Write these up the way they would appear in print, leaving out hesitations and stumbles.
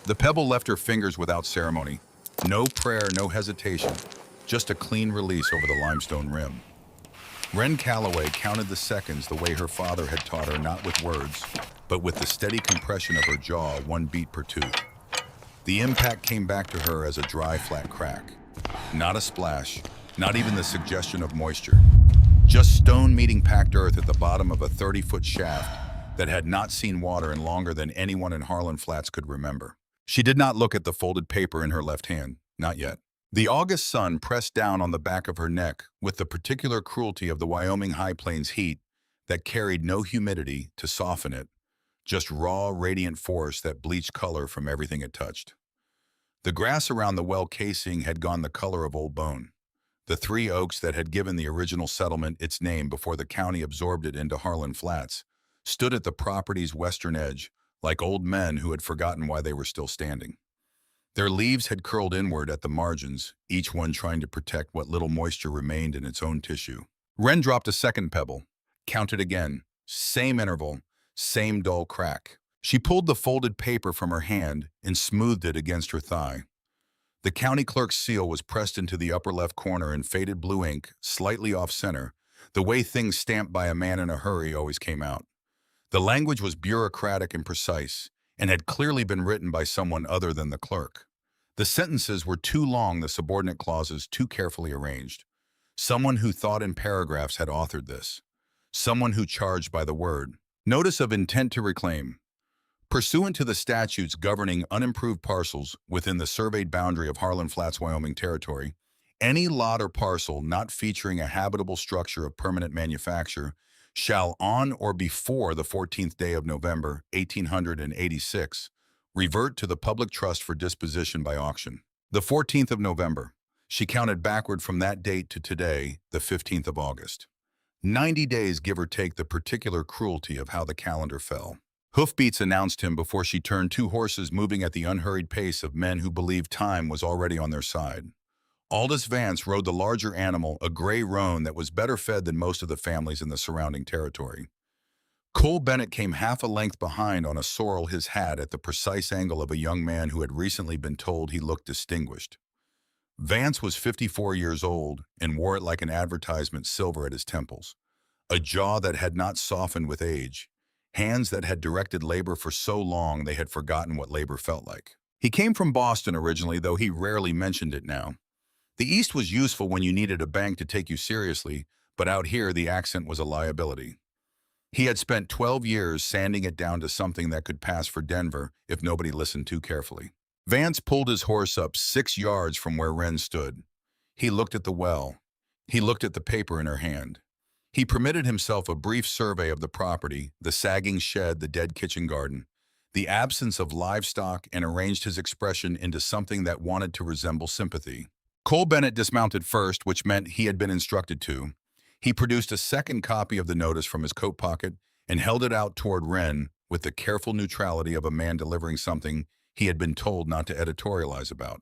The pebble left her fingers without ceremony. No prayer, no hesitation, just a clean release over the limestone rim. Wren Calloway counted the seconds the way her father had taught her, not with words, but with the steady compression of her jaw, one beat per tooth. The impact came back to her as a dry, flat crack. Not a splash, not even the suggestion of moisture. Just stone meeting packed earth at the bottom of a 30-foot shaft that had not seen water in longer than anyone in Harlan Flats could remember. She did not look at the folded paper in her left hand, not yet. The August sun pressed down on the back of her neck with the particular cruelty of the Wyoming high plains heat that carried no humidity to soften it, just raw, radiant force that bleached color from everything it touched. The grass around the well casing had gone the color of old bone. The 3 oaks that had given the original settlement its name before the county absorbed it into Harlan Flats stood at the property's western edge like old men who had forgotten why they were still standing. Their leaves had curled inward at the margins, each one trying to protect what little moisture remained in its own tissue. Wren dropped a second pebble, counted again, same interval, same dull crack. She pulled the folded paper from her hand and smoothed it against her thigh. The county clerk's seal was pressed into the upper left corner in faded blue ink, slightly off-center, the way things stamped by a man in a hurry always came out. The language was bureaucratic and precise, and had clearly been written by someone other than the clerk. The sentences were too long, the subordinate clauses too carefully arranged. Someone who thought in paragraphs had authored this. Someone who charged by the word. Notice of intent to reclaim. Pursuant to the statutes governing unimproved parcels within the surveyed boundary of Harlan Flats, Wyoming Territory, any lot or parcel not featuring a habitable structure of permanent manufacture shall on or before the 14th day of November, 1886, revert to the public trust for disposition by auction. The 14th of November. She counted backward from that date to today, the 15th of August. 90 days, give or take the particular cruelty of how the calendar fell. Hoofbeats announced him before she turned 2 horses moving at the unhurried pace of men who believed time was already on their side. Aldous Vance rode the larger animal, a gray roan that was better fed than most of the families in the surrounding territory. Cole Bennett came half a length behind on a sorrel his hat at the precise angle of a young man who had recently been told he looked distinguished. Vance was 54 years old and wore it like an advertisement silver at his temples. A jaw that had not softened with age. Hands that had directed labor for so long they had forgotten what labor felt like. He came from Boston originally, though he rarely mentioned it now. The East was useful when you needed a bank to take you seriously, but out here the accent was a liability. He had spent 12 years sanding it down to something that could pass for Denver if nobody listened too carefully. Vance pulled his horse up 6 yards from where Wren stood. He looked at the well. He looked at the paper in her hand. He permitted himself a brief survey of the property, the sagging shed, the dead kitchen garden, the absence of livestock, and arranged his expression into something that wanted to resemble sympathy. Cole Bennett dismounted first, which meant he had been instructed to. He produced a second copy of the notice from his coat pocket and held it out toward Wren with the careful neutrality of a man delivering something he had been told not to editorialize about.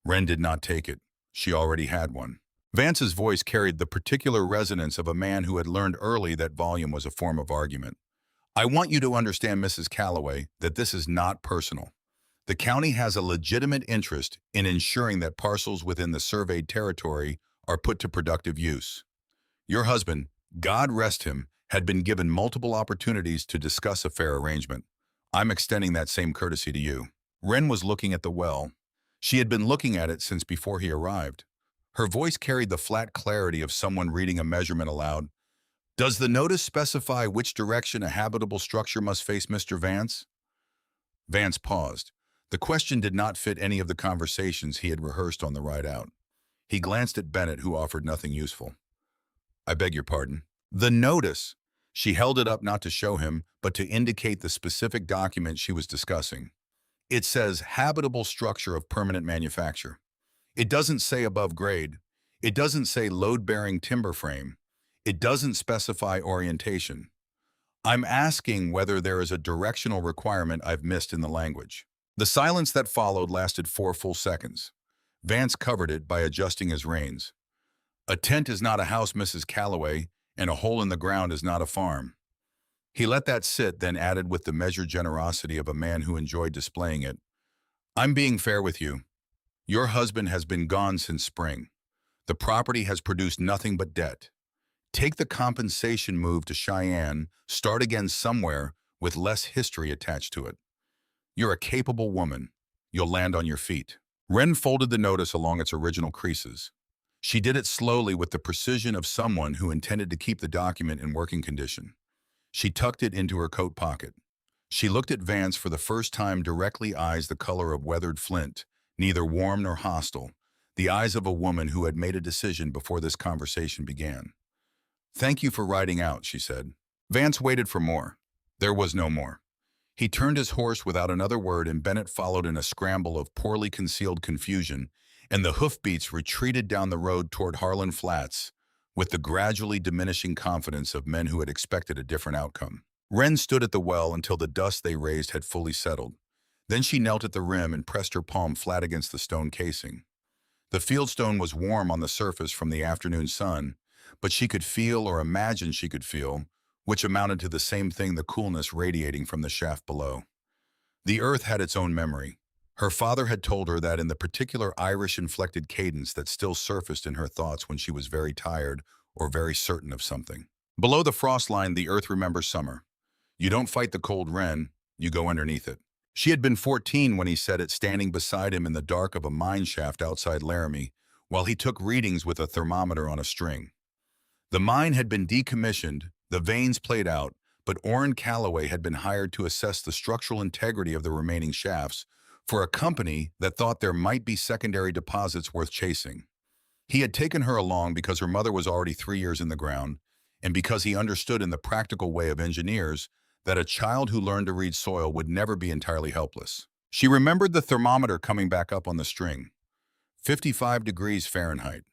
Wren did not take it. She already had one. Vance's voice carried the particular resonance of a man who had learned early that volume was a form of argument. I want you to understand, Mrs. Calloway, that this is not personal. The county has a legitimate interest in ensuring that parcels within the surveyed territory are put to productive use. Your husband, God rest him, had been given multiple opportunities to discuss a fair arrangement. I'm extending that same courtesy to you. Wren was looking at the well. She had been looking at it since before he arrived. Her voice carried the flat clarity of someone reading a measurement aloud. Does the notice specify which direction a habitable structure must face, Mr. Vance? Vance paused. The question did not fit any of the conversations he had rehearsed on the ride out. He glanced at Bennett, who offered nothing useful. I beg your pardon. The notice. She held it up not to show him, but to indicate the specific document she was discussing. It says habitable structure of permanent manufacture. It doesn't say above grade. It doesn't say load-bearing timber frame. It doesn't specify orientation. I'm asking whether there is a directional requirement I've missed in the language. The silence that followed lasted 4 full seconds. Vance covered it by adjusting his reins. A tent is not a house, Mrs. Calloway, and a hole in the ground is not a farm. He let that sit, then added with the measured generosity of a man who enjoyed displaying it. I'm being fair with you. Your husband has been gone since spring. The property has produced nothing but debt. Take the compensation move to Cheyenne, start again somewhere with less history attached to it. You're a capable woman. You'll land on your feet. Wren folded the notice along its original creases. She did it slowly with the precision of someone who intended to keep the document in working condition. She tucked it into her coat pocket. She looked at Vance for the first time directly, eyes the color of weathered flint, neither warm nor hostile, the eyes of a woman who had made a decision before this conversation began. "Thank you for riding out," she said. Vance waited for more. There was no more. He turned his horse without another word, and Bennett followed in a scramble of poorly concealed confusion, and the hoofbeats retreated down the road toward Harlan Flats with the gradually diminishing confidence of men who had expected a different outcome. Wren stood at the well until the dust they raised had fully settled. Then she knelt at the rim and pressed her palm flat against the stone casing. The fieldstone was warm on the surface from the afternoon sun, but she could feel, or imagine she could feel, which amounted to the same thing, the coolness radiating from the shaft below. The earth had its own memory. Her father had told her that in the particular Irish-inflected cadence that still surfaced in her thoughts when she was very tired or very certain of something. Below the frost line, the earth remembers summer. You don't fight the cold Wren, you go underneath it. She had been 14 when he said it, standing beside him in the dark of a mine shaft outside Laramie, while he took readings with a thermometer on a string. The mine had been decommissioned, the veins played out, but Orrin Calloway had been hired to assess the structural integrity of the remaining shafts for a company that thought there might be secondary deposits worth chasing. He had taken her along because her mother was already 3 years in the ground, and because he understood in the practical way of engineers that a child who learned to read soil would never be entirely helpless. She remembered the thermometer coming back up on the string. 55 degrees Fahrenheit.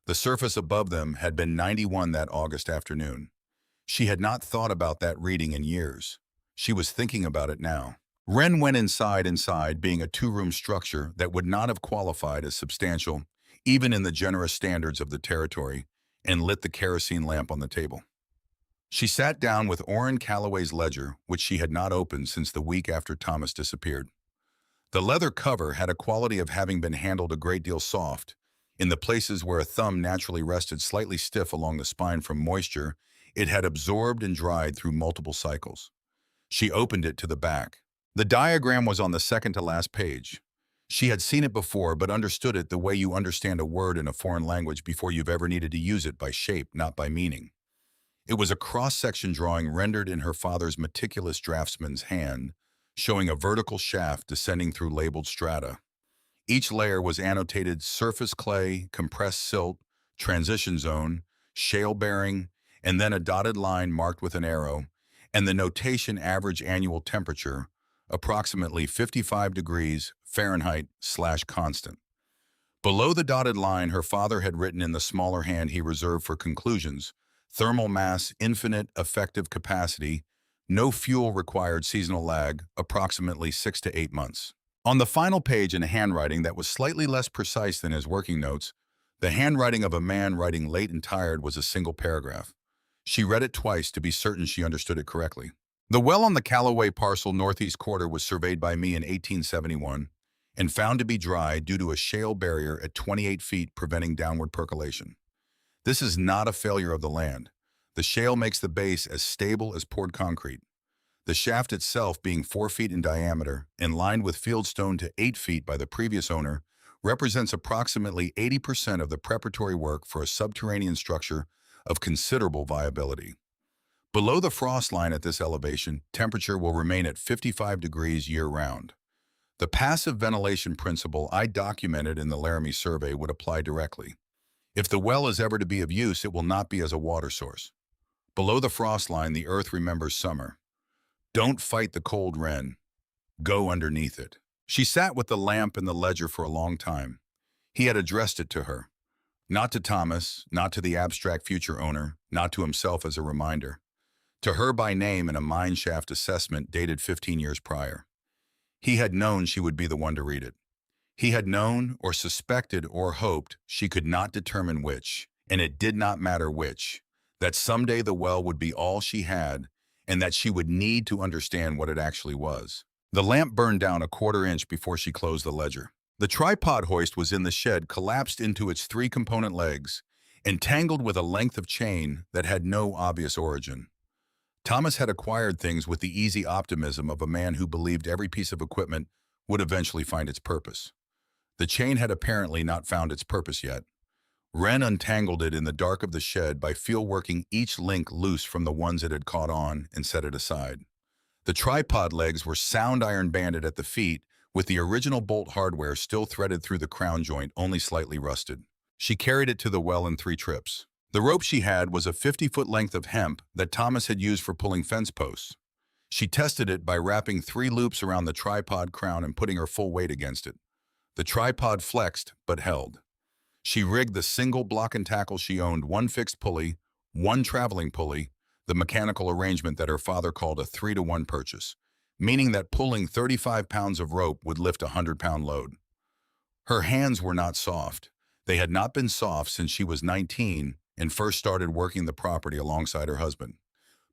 The surface above them had been 91 that August afternoon. She had not thought about that reading in years. She was thinking about it now. Wren went inside being a two-room structure that would not have qualified as substantial, even in the generous standards of the territory, and lit the kerosene lamp on the table. She sat down with Orrin Calloway's ledger, which she had not opened since the week after Thomas disappeared. The leather cover had a quality of having been handled a great deal soft. In the places where a thumb naturally rested slightly stiff along the spine from moisture, it had absorbed and dried through multiple cycles. She opened it to the back. The diagram was on the second to last page. She had seen it before, but understood it the way you understand a word in a foreign language before you've ever needed to use it, by shape, not by meaning. It was a cross-section drawing rendered in her father's meticulous draftsman's hand, showing a vertical shaft descending through labeled strata. Each layer was annotated surface clay, compressed silt, transition zone, shale bearing, and then a dotted line marked with an arrow, and the notation average annual temperature, approximately 55 degrees Fahrenheit/constant. Below the dotted line, her father had written in the smaller hand he reserved for conclusions: thermal mass, infinite effective capacity, no fuel required, seasonal lag, approximately 6 to 8 months. On the final page, in a handwriting that was slightly less precise than his working notes, the handwriting of a man writing late and tired, was a single paragraph. She read it twice to be certain she understood it correctly. The well on the Calloway parcel northeast quarter was surveyed by me in 1871 and found to be dry due to a shale barrier at 28 feet preventing downward percolation. This is not a failure of the land. The shale makes the base as stable as poured concrete. The shaft itself, being 4 feet in diameter and lined with fieldstone to 8 feet by the previous owner, represents approximately 80% of the preparatory work for a subterranean structure of considerable viability. Below the frost line at this elevation, temperature will remain at 55 degrees year-round. The passive ventilation principle I documented in the Laramie survey would apply directly. If the well is ever to be of use, it will not be as a water source. Below the frost line, the earth remembers summer. Don't fight the cold Wren. Go underneath it. She sat with the lamp and the ledger for a long time. He had addressed it to her. Not to Thomas, not to the abstract future owner, not to himself as a reminder. To her by name in a mine shaft assessment dated 15 years prior. He had known she would be the one to read it. He had known, or suspected, or hoped, she could not determine which, and it did not matter which, that someday the well would be all she had, and that she would need to understand what it actually was. The lamp burned down a quarter-inch before she closed the ledger. The tripod hoist was in the shed, collapsed into its three-component legs, entangled with a length of chain that had no obvious origin. Thomas had acquired things with the easy optimism of a man who believed every piece of equipment would eventually find its purpose. The chain had apparently not found its purpose yet. Wren untangled it in the dark of the shed by feel-working each link loose from the ones it had caught on and set it aside. The tripod legs were sound iron banded at the feet, with the original bolt hardware still threaded through the crown joint, only slightly rusted. She carried it to the well in 3 trips. The rope she had was a 50-foot length of hemp that Thomas had used for pulling fence posts. She tested it by wrapping 3 loops around the tripod crown and putting her full weight against it. The tripod flexed, but held. She rigged the single block and tackle she owned, 1 fixed pulley, 1 traveling pulley, the mechanical arrangement that her father called a 3-to-1 purchase, meaning that pulling 35 pounds of rope would lift a 100-pound load. Her hands were not soft. They had not been soft since she was 19 and first started working the property alongside her husband.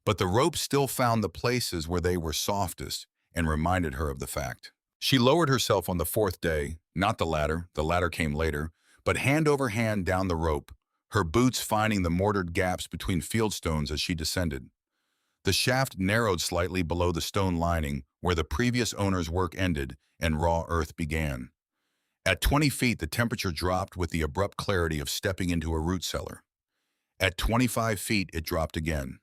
But the rope still found the places where they were softest and reminded her of the fact. She lowered herself on the 4th day, not the ladder came later, but hand over hand down the rope, her boots finding the mortared gaps between field stones as she descended. The shaft narrowed slightly below the stone lining where the previous owner's work ended and raw earth began. At 20 feet, the temperature dropped with the abrupt clarity of stepping into a root cellar. At 25 feet, it dropped again.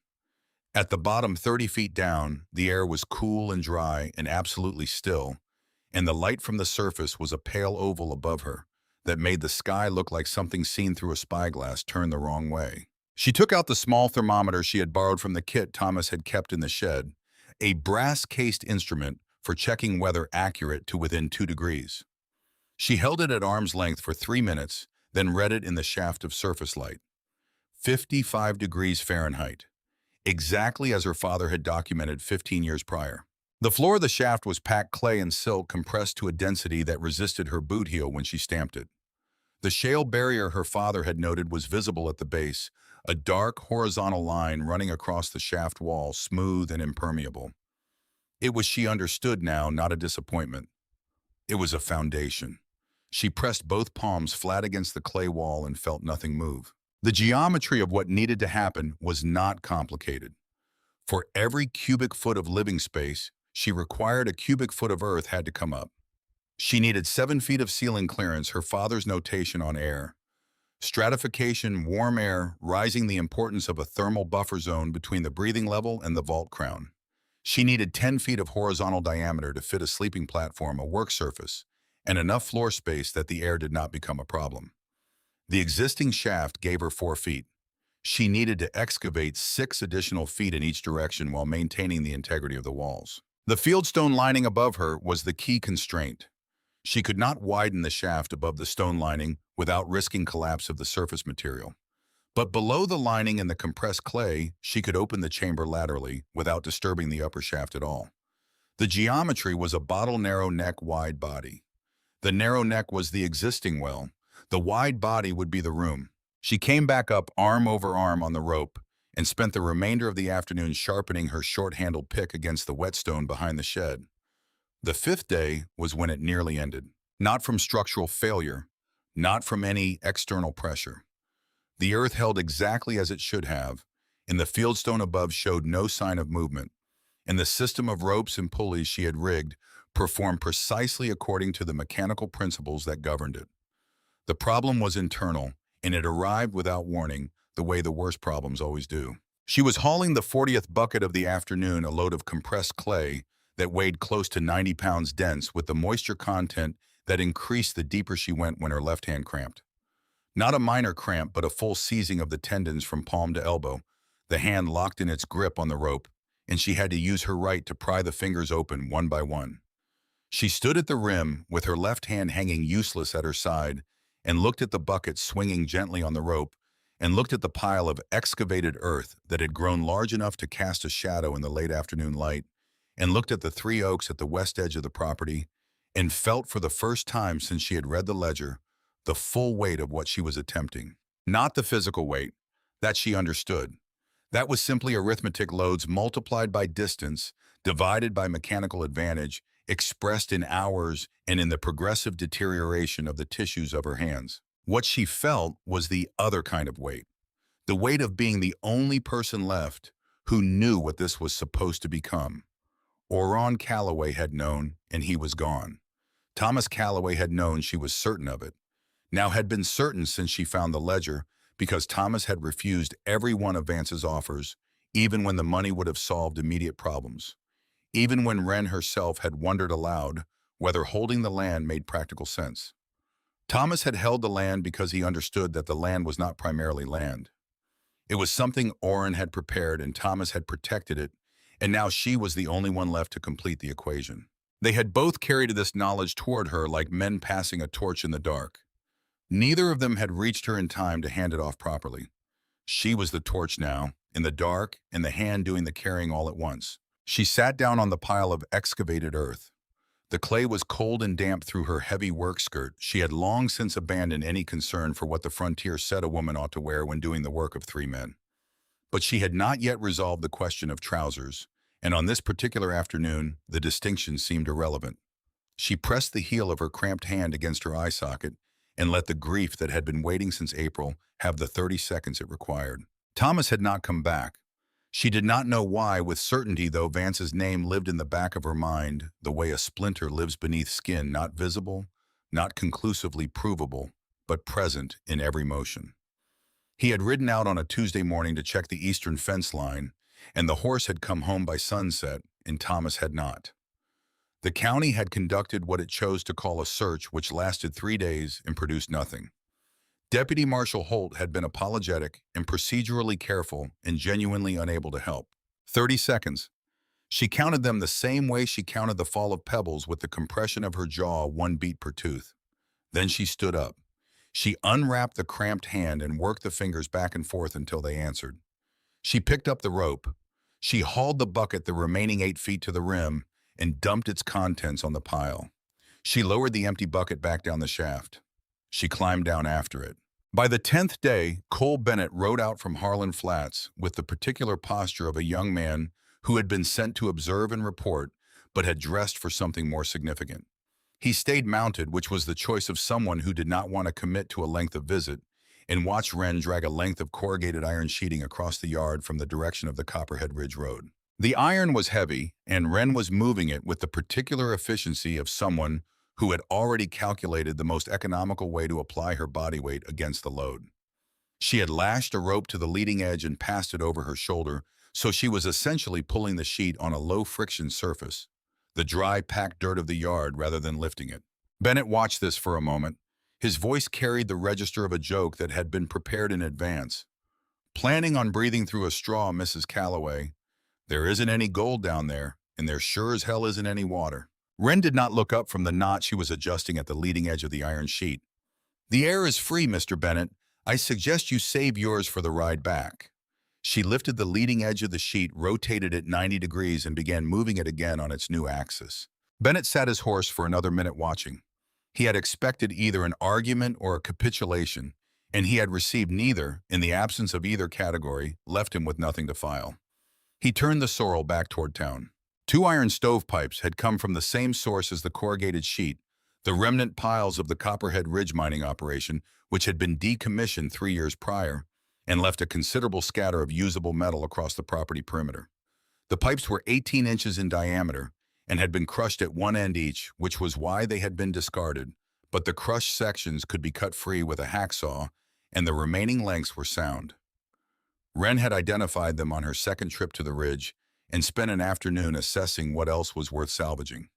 At the bottom 30 feet down, the air was cool and dry and absolutely still, and the light from the surface was a pale oval above her that made the sky look like something seen through a spyglass turned the wrong way. She took out the small thermometer she had borrowed from the kit Thomas had kept in the shed, a brass-cased instrument for checking weather accurate to within 2 degrees. She held it at arm's length for 3 minutes, then read it in the shaft of surface light. 55 degrees Fahrenheit, exactly as her father had documented 15 years prior. The floor of the shaft was packed clay and silk compressed to a density that resisted her boot heel when she stamped it. The shale barrier her father had noted was visible at the base, a dark horizontal line running across the shaft wall, smooth and impermeable. It was, she understood now, not a disappointment. It was a foundation. She pressed both palms flat against the clay wall and felt nothing move. The geometry of what needed to happen was not complicated. For every cubic foot of living space, she required a cubic foot of earth had to come up. She needed 7 feet of ceiling clearance, her father's notation on air. Stratification, warm air, rising the importance of a thermal buffer zone between the breathing level and the vault crown. She needed 10 feet of horizontal diameter to fit a sleeping platform, a work surface, and enough floor space that the air did not become a problem. The existing shaft gave her 4 feet. She needed to excavate 6 additional feet in each direction while maintaining the integrity of the walls. The fieldstone lining above her was the key constraint. She could not widen the shaft above the stone lining without risking collapse of the surface material. But below the lining and the compressed clay, she could open the chamber laterally without disturbing the upper shaft at all. The geometry was a bottle narrow neck, wide body. The narrow neck was the existing well. The wide body would be the room. She came back up arm over arm on the rope and spent the remainder of the afternoon sharpening her short-handled pick against the whetstone behind the shed. The 5th day was when it nearly ended. Not from structural failure, not from any external pressure. The earth held exactly as it should have, and the fieldstone above showed no sign of movement, and the system of ropes and pulleys she had rigged performed precisely according to the mechanical principles that governed it. The problem was internal, and it arrived without warning, the way the worst problems always do. She was hauling the 40th bucket of the afternoon, a load of compressed clay that weighed close to 90 pounds dense, with the moisture content that increased the deeper she went when her left hand cramped. Not a minor cramp, but a full seizing of the tendons from palm to elbow, the hand locked in its grip on the rope, and she had to use her right to pry the fingers open one by one. She stood at the rim with her left hand hanging useless at her side and looked at the bucket swinging gently on the rope and looked at the pile of excavated earth that had grown large enough to cast a shadow in the late afternoon light and looked at the 3 oaks at the west edge of the property and felt for the first time since she had read the ledger the full weight of what she was attempting. Not the physical weight, that she understood. That was simply arithmetic loads multiplied by distance, divided by mechanical advantage, expressed in hours and in the progressive deterioration of the tissues of her hands. What she felt was the other kind of weight, the weight of being the only person left who knew what this was supposed to become. Oron Calloway had known, and he was gone. Thomas Calloway had known, she was certain of it. Now had been certain since she found the ledger, because Thomas had refused every one of Vance's offers, even when the money would have solved immediate problems. Even when Wren herself had wondered aloud whether holding the land made practical sense. Thomas had held the land because he understood that the land was not primarily land. It was something Oren had prepared and Thomas had protected it, and now she was the only one left to complete the equation. They had both carried this knowledge toward her like men passing a torch in the dark. Neither of them had reached her in time to hand it off properly. She was the torch now, in the dark, and the hand doing the carrying all at once. She sat down on the pile of excavated earth. The clay was cold and damp through her heavy work skirt. She had long since abandoned any concern for what the frontier said a woman ought to wear when doing the work of three men. But she had not yet resolved the question of trousers, and on this particular afternoon, the distinction seemed irrelevant. She pressed the heel of her cramped hand against her eye socket and let the grief that had been waiting since April have the 30 seconds it required. Thomas had not come back. She did not know why, with certainty, though Vance's name lived in the back of her mind, the way a splinter lives beneath skin, not visible, not conclusively provable, but present in every motion. He had ridden out on a Tuesday morning to check the eastern fence line, and the horse had come home by sunset, and Thomas had not. The county had conducted what it chose to call a search which lasted 3 days and produced nothing. Deputy Marshal Holt had been apologetic and procedurally careful and genuinely unable to help. 30 seconds. She counted them the same way she counted the fall of pebbles, with the compression of her jaw 1 beat per tooth. Then she stood up. She unwrapped the cramped hand and worked the fingers back and forth until they answered. She picked up the rope. She hauled the bucket the remaining 8 feet to the rim and dumped its contents on the pile. She lowered the empty bucket back down the shaft. She climbed down after it. By the 10th day, Cole Bennett rode out from Harlan Flats with the particular posture of a young man who had been sent to observe and report, but had dressed for something more significant. He stayed mounted, which was the choice of someone who did not want to commit to a length of visit, and watched Wren drag a length of corrugated iron sheeting across the yard from the direction of the Copperhead Ridge Road. The iron was heavy, and Wren was moving it with the particular efficiency of someone who had already calculated the most economical way to apply her body weight against the load. She had lashed a rope to the leading edge and passed it over her shoulder, so she was essentially pulling the sheet on a low-friction surface, the dry, packed dirt of the yard, rather than lifting it. Bennett watched this for a moment. His voice carried the register of a joke that had been prepared in advance. "Planning on breathing through a straw, Mrs. Calloway. There isn't any gold down there, and there sure as hell isn't any water." Wren did not look up from the knot she was adjusting at the leading edge of the iron sheet. "The air is free, Mr. Bennett. I suggest you save yours for the ride back." She lifted the leading edge of the sheet, rotated it 90 degrees, and began moving it again on its new axis. Bennett sat his horse for another minute watching. He had expected either an argument or a capitulation, and he had received neither. In the absence of either category, left him with nothing to file. He turned the sorrel back toward town. 2 iron stovepipes had come from the same source as the corrugated sheet, the remnant piles of the Copperhead Ridge mining operation, which had been decommissioned 3 years prior, and left a considerable scatter of usable metal across the property perimeter. The pipes were 18 inches in diameter and had been crushed at one end each, which was why they had been discarded, but the crushed sections could be cut free with a hacksaw, and the remaining lengths were sound. Wren had identified them on her second trip to the ridge and spent an afternoon assessing what else was worth salvaging.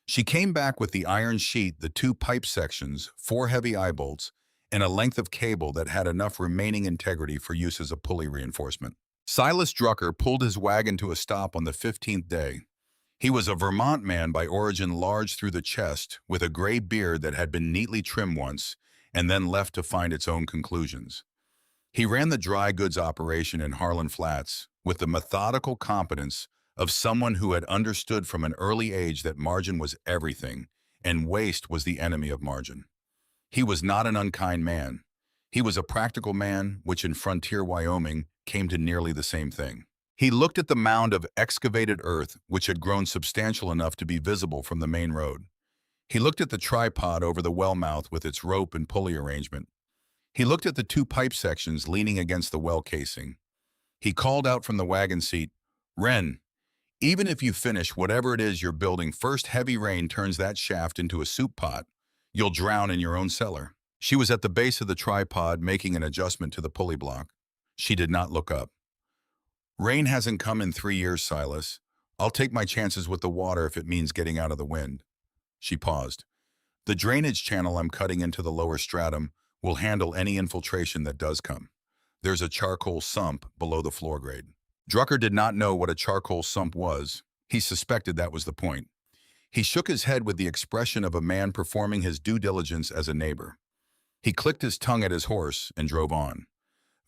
She came back with the iron sheet, the 2 pipe sections, 4 heavy eye bolts, and a length of cable that had enough remaining integrity for use as a pulley reinforcement. Silas Drucker pulled his wagon to a stop on the 15th day. He was a Vermont man by origin, large through the chest, with a gray beard that had been neatly trimmed once and then left to find its own conclusions. He ran the dry goods operation in Harlan Flats with the methodical competence of someone who had understood from an early age that margin was everything, and waste was the enemy of margin. He was not an unkind man. He was a practical man, which in frontier Wyoming came to nearly the same thing. He looked at the mound of excavated earth, which had grown substantial enough to be visible from the main road. He looked at the tripod over the well mouth with its rope and pulley arrangement. He looked at the two pipe sections leaning against the well casing. He called out from the wagon seat, "Wren, even if you finish whatever it is you're building, first heavy rain turns that shaft into a soup pot. You'll drown in your own cellar." She was at the base of the tripod making an adjustment to the pulley block. She did not look up. "Rain hasn't come in 3 years, Silas. I'll take my chances with the water if it means getting out of the wind." She paused. "The drainage channel I'm cutting into the lower stratum will handle any infiltration that does come. There's a charcoal sump below the floor grade." Drucker did not know what a charcoal sump was. He suspected that was the point. He shook his head with the expression of a man performing his due diligence as a neighbor. He clicked his tongue at his horse and drove on.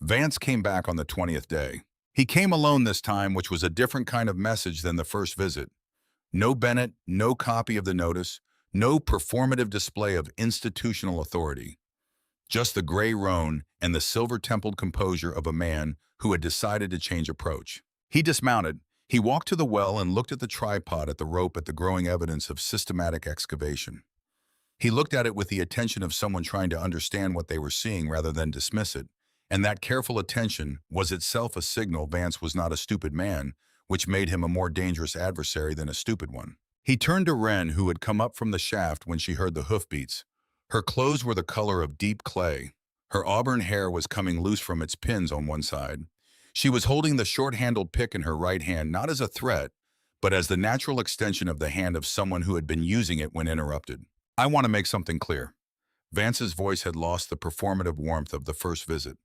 Vance came back on the 20th day. He came alone this time, which was a different kind of message than the first visit. No Bennett, no copy of the notice, no performative display of institutional authority. Just the gray roan and the silver-templed composure of a man who had decided to change approach. He dismounted. He walked to the well and looked at the tripod, at the rope, at the growing evidence of systematic excavation. He looked at it with the attention of someone trying to understand what they were seeing rather than dismiss it, and that careful attention was itself a signal Vance was not a stupid man, which made him a more dangerous adversary than a stupid one. He turned to Wren, who had come up from the shaft when she heard the hoofbeats. Her clothes were the color of deep clay. Her auburn hair was coming loose from its pins on one side. She was holding the short-handled pick in her right hand, not as a threat, but as the natural extension of the hand of someone who had been using it when interrupted. "I want to make something clear." Vance's voice had lost the performative warmth of the first visit.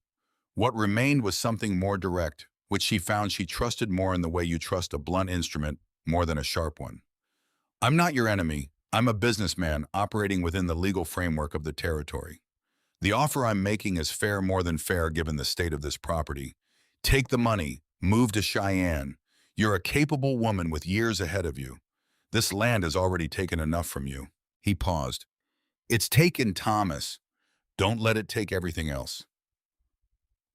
What remained was something more direct, which she found she trusted more in the way you trust a blunt instrument more than a sharp one. "I'm not your enemy. I'm a businessman operating within the legal framework of the territory. The offer I'm making is fair, more than fair given the state of this property. Take the money, move to Cheyenne. You're a capable woman with years ahead of you. This land has already taken enough from you." He paused. "It's taken Thomas. Don't let it take everything else."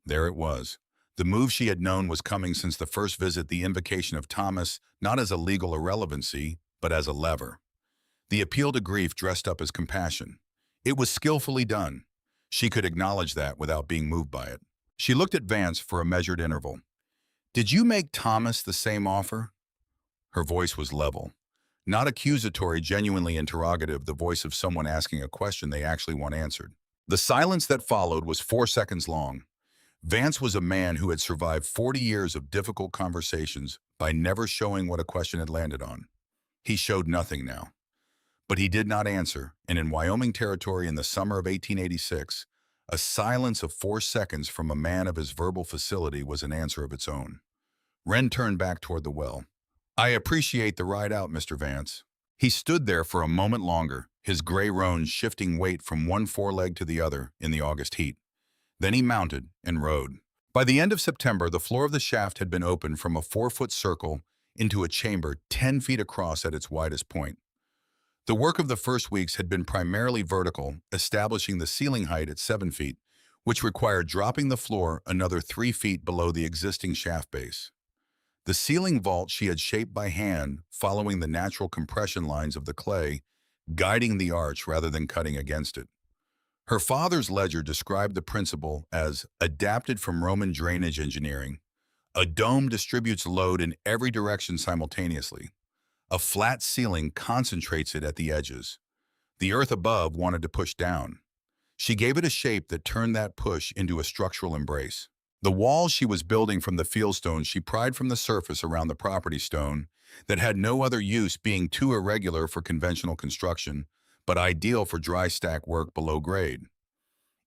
There it was. The move she had known was coming since the first visit, the invocation of Thomas, not as a legal irrelevancy, but as a lever. The appeal to grief dressed up as compassion. It was skillfully done. She could acknowledge that without being moved by it. She looked at Vance for a measured interval. "Did you make Thomas the same offer?" Her voice was level. Not accusatory, genuinely interrogative, the voice of someone asking a question they actually want answered. The silence that followed was 4 seconds long. Vance was a man who had survived 40 years of difficult conversations by never showing what a question had landed on. He showed nothing now. But he did not answer, and in Wyoming territory in the summer of 1886, a silence of 4 seconds from a man of his verbal facility was an answer of its own. Wren turned back toward the well. "I appreciate the ride out, Mr. Vance." He stood there for a moment longer, his gray roan shifting weight from one foreleg to the other in the August heat. Then he mounted and rode. By the end of September, the floor of the shaft had been opened from a 4-foot circle into a chamber 10 feet across at its widest point. The work of the first weeks had been primarily vertical, establishing the ceiling height at 7 feet, which required dropping the floor another 3 feet below the existing shaft base. The ceiling vault she had shaped by hand, following the natural compression lines of the clay, guiding the arch rather than cutting against it. Her father's ledger described the principle as adapted from Roman drainage engineering. A dome distributes load in every direction simultaneously. A flat ceiling concentrates it at the edges. The earth above wanted to push down. She gave it a shape that turned that push into a structural embrace. The walls she was building from the fieldstone she pried from the surface around the property stone that had no other use, being too irregular for conventional construction, but ideal for dry stack work below grade.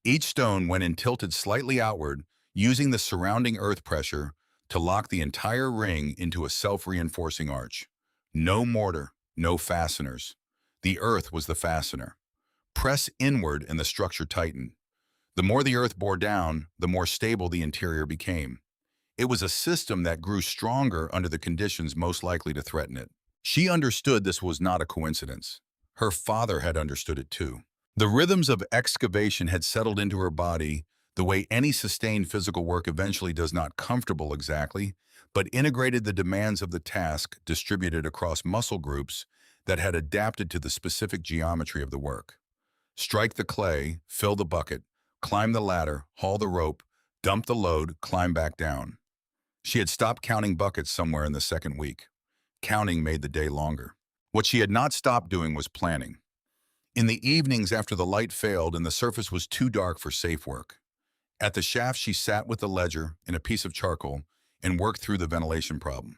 Each stone went in tilted slightly outward, using the surrounding earth pressure to lock the entire ring into a self-reinforcing arch. No mortar, no fasteners. The earth was the fastener. Press inward and the structure tightened. The more the earth bore down, the more stable the interior became. It was a system that grew stronger under the conditions most likely to threaten it. She understood this was not a coincidence. Her father had understood it too. The rhythms of excavation had settled into her body the way any sustained physical work eventually does, not comfortable exactly, but integrated the demands of the task distributed across muscle groups that had adapted to the specific geometry of the work. Strike the clay, fill the bucket, climb the ladder, haul the rope, dump the load, climb back down. She had stopped counting buckets somewhere in the second week. Counting made the day longer. What she had not stopped doing was planning. In the evenings after the light failed and the surface was too dark for safe work, at the shaft she sat with the ledger and a piece of charcoal and worked through the ventilation problem.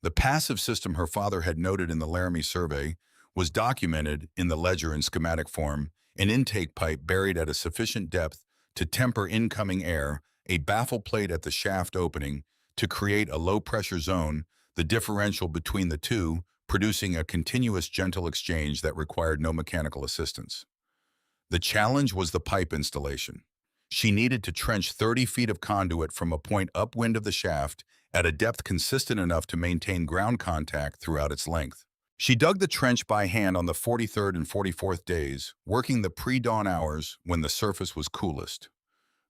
The passive system her father had noted in the Laramie survey was documented in the ledger in schematic form: an intake pipe buried at a sufficient depth to temper incoming air, a baffle plate at the shaft opening to create a low-pressure zone, the differential between the two producing a continuous gentle exchange that required no mechanical assistance. The challenge was the pipe installation. She needed to trench 30 feet of conduit from a point upwind of the shaft at a depth consistent enough to maintain ground contact throughout its length. She dug the trench by hand on the 43rd and 44th days, working the pre-dawn hours when the surface was coolest.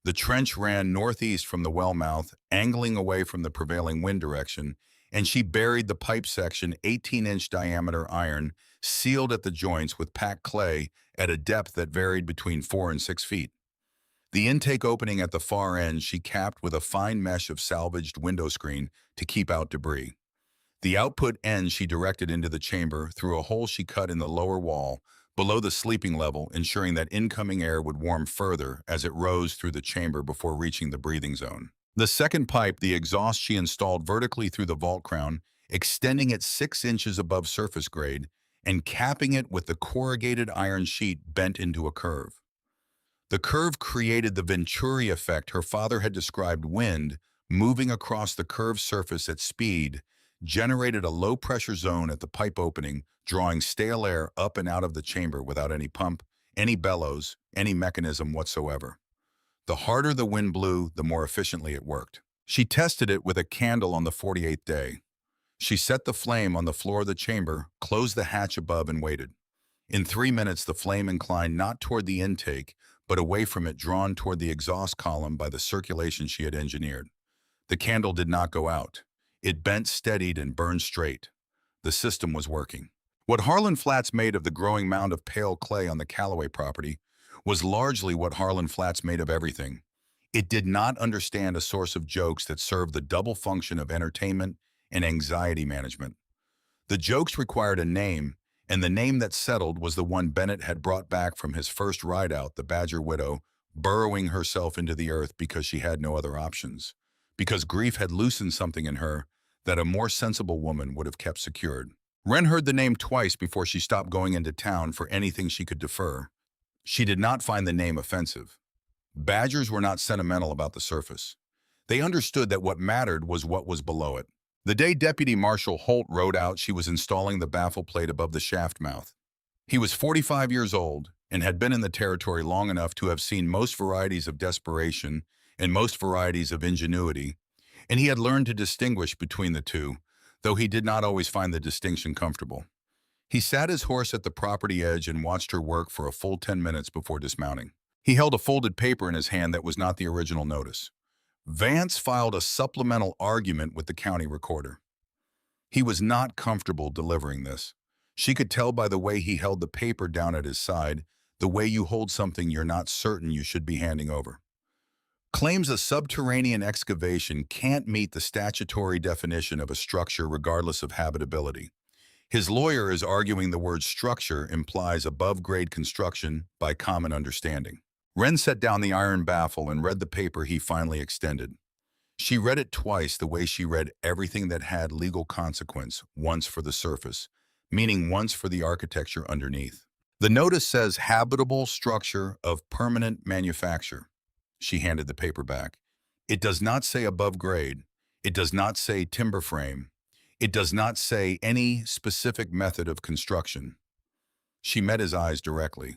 The trench ran northeast from the well mouth, angling away from the prevailing wind direction, and she buried the pipe section 18-inch diameter iron, sealed at the joints with packed clay at a depth that varied between 4 and 6 feet. The intake opening at the far end she capped with a fine mesh of salvaged window screen to keep out debris. The output end she directed into the chamber through a hole she cut in the lower wall, below the sleeping level, ensuring that incoming air would warm further as it rose through the chamber before reaching the breathing zone. The second pipe, the exhaust, she installed vertically through the vault crown, extending it 6 inches above surface grade and capping it with the corrugated iron sheet bent into a curve. The curve created the Venturi effect her father had described. Wind, moving across the curved surface at speed, generated a low-pressure zone at the pipe opening, drawing stale air up and out of the chamber without any pump, any bellows, any mechanism whatsoever. The harder the wind blew, the more efficiently it worked. She tested it with a candle on the 48th day. She set the flame on the floor of the chamber, closed the hatch above, and waited. In 3 minutes, the flame inclined not toward the intake, but away from it, drawn toward the exhaust column by the circulation she had engineered. The candle did not go out. It bent, steadied, and burned straight. The system was working. What Harlan Flats made of the growing mound of pale clay on the Callaway property was largely what Harlan Flats made of everything. It did not understand a source of jokes that served the double function of entertainment and anxiety management. The jokes required a name, and the name that settled was the one Bennett had brought back from his first ride out, the Badger Widow, burrowing herself into the earth because she had no other options, because grief had loosened something in her that a more sensible woman would have kept secured. Wren heard the name twice before she stopped going into town for anything she could defer. She did not find the name offensive. Badgers were not sentimental about the surface. They understood that what mattered was what was below it. The day Deputy Marshal Holt rode out, she was installing the baffle plate above the shaft mouth. He was 45 years old and had been in the territory long enough to have seen most varieties of desperation and most varieties of ingenuity, and he had learned to distinguish between the two, though he did not always find the distinction comfortable. He sat his horse at the property edge and watched her work for a full 10 minutes before dismounting. He held a folded paper in his hand that was not the original notice. Vance filed a supplemental argument with the county recorder. He was not comfortable delivering this. She could tell by the way he held the paper down at his side, the way you hold something you're not certain you should be handing over. Claims a subterranean excavation can't meet the statutory definition of a structure regardless of habitability. His lawyer is arguing the word structure implies above-grade construction by common understanding. Wren set down the iron baffle and read the paper he finally extended. She read it twice the way she read everything that had legal consequence, once for the surface, meaning once for the architecture underneath. The notice says habitable structure of permanent manufacture. She handed the paper back. It does not say above grade. It does not say timber frame. It does not say any specific method of construction. She met his eyes directly.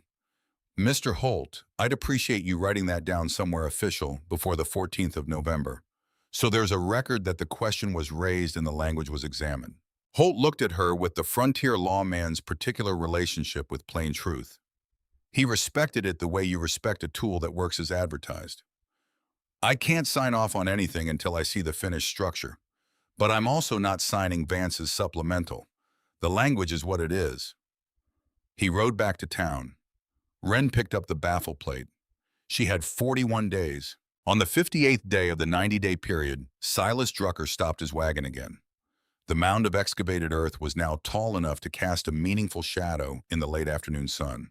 Mr. Holt, I'd appreciate you writing that down somewhere official before the 14th of November, so there's a record that the question was raised and the language was examined. Holt looked at her with the frontier lawman's particular relationship with plain truth. He respected it the way you respect a tool that works as advertised. I can't sign off on anything until I see the finished structure. But I'm also not signing Vance's supplemental. The language is what it is. He rode back to town. Wren picked up the baffle plate. She had 41 days. On the 58th day of the 90-day period, Silas Drucker stopped his wagon again. The mound of excavated earth was now tall enough to cast a meaningful shadow in the late afternoon sun.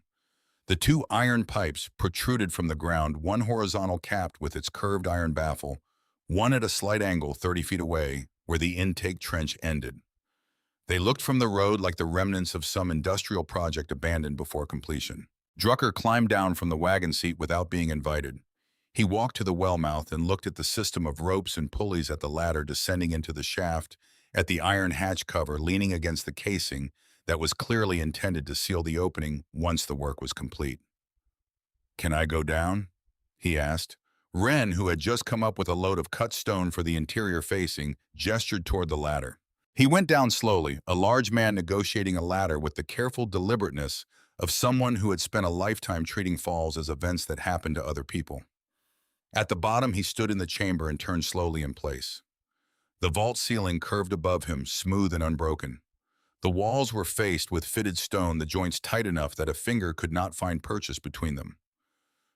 The two iron pipes protruded from the ground, one horizontal capped with its curved iron baffle, one at a slight angle 30 feet away, where the intake trench ended. They looked from the road like the remnants of some industrial project abandoned before completion. Drucker climbed down from the wagon seat without being invited. He walked to the well mouth and looked at the system of ropes and pulleys at the ladder descending into the shaft, at the iron hatch cover leaning against the casing that was clearly intended to seal the opening once the work was complete. "Can I go down?" he asked. Wren, who had just come up with a load of cut stone for the interior facing, gestured toward the ladder. He went down slowly, a large man negotiating a ladder with the careful deliberateness of someone who had spent a lifetime treating falls as events that happened to other people. At the bottom, he stood in the chamber and turned slowly in place. The vault ceiling curved above him, smooth and unbroken. The walls were faced with fitted stone, the joints tight enough that a finger could not find purchase between them.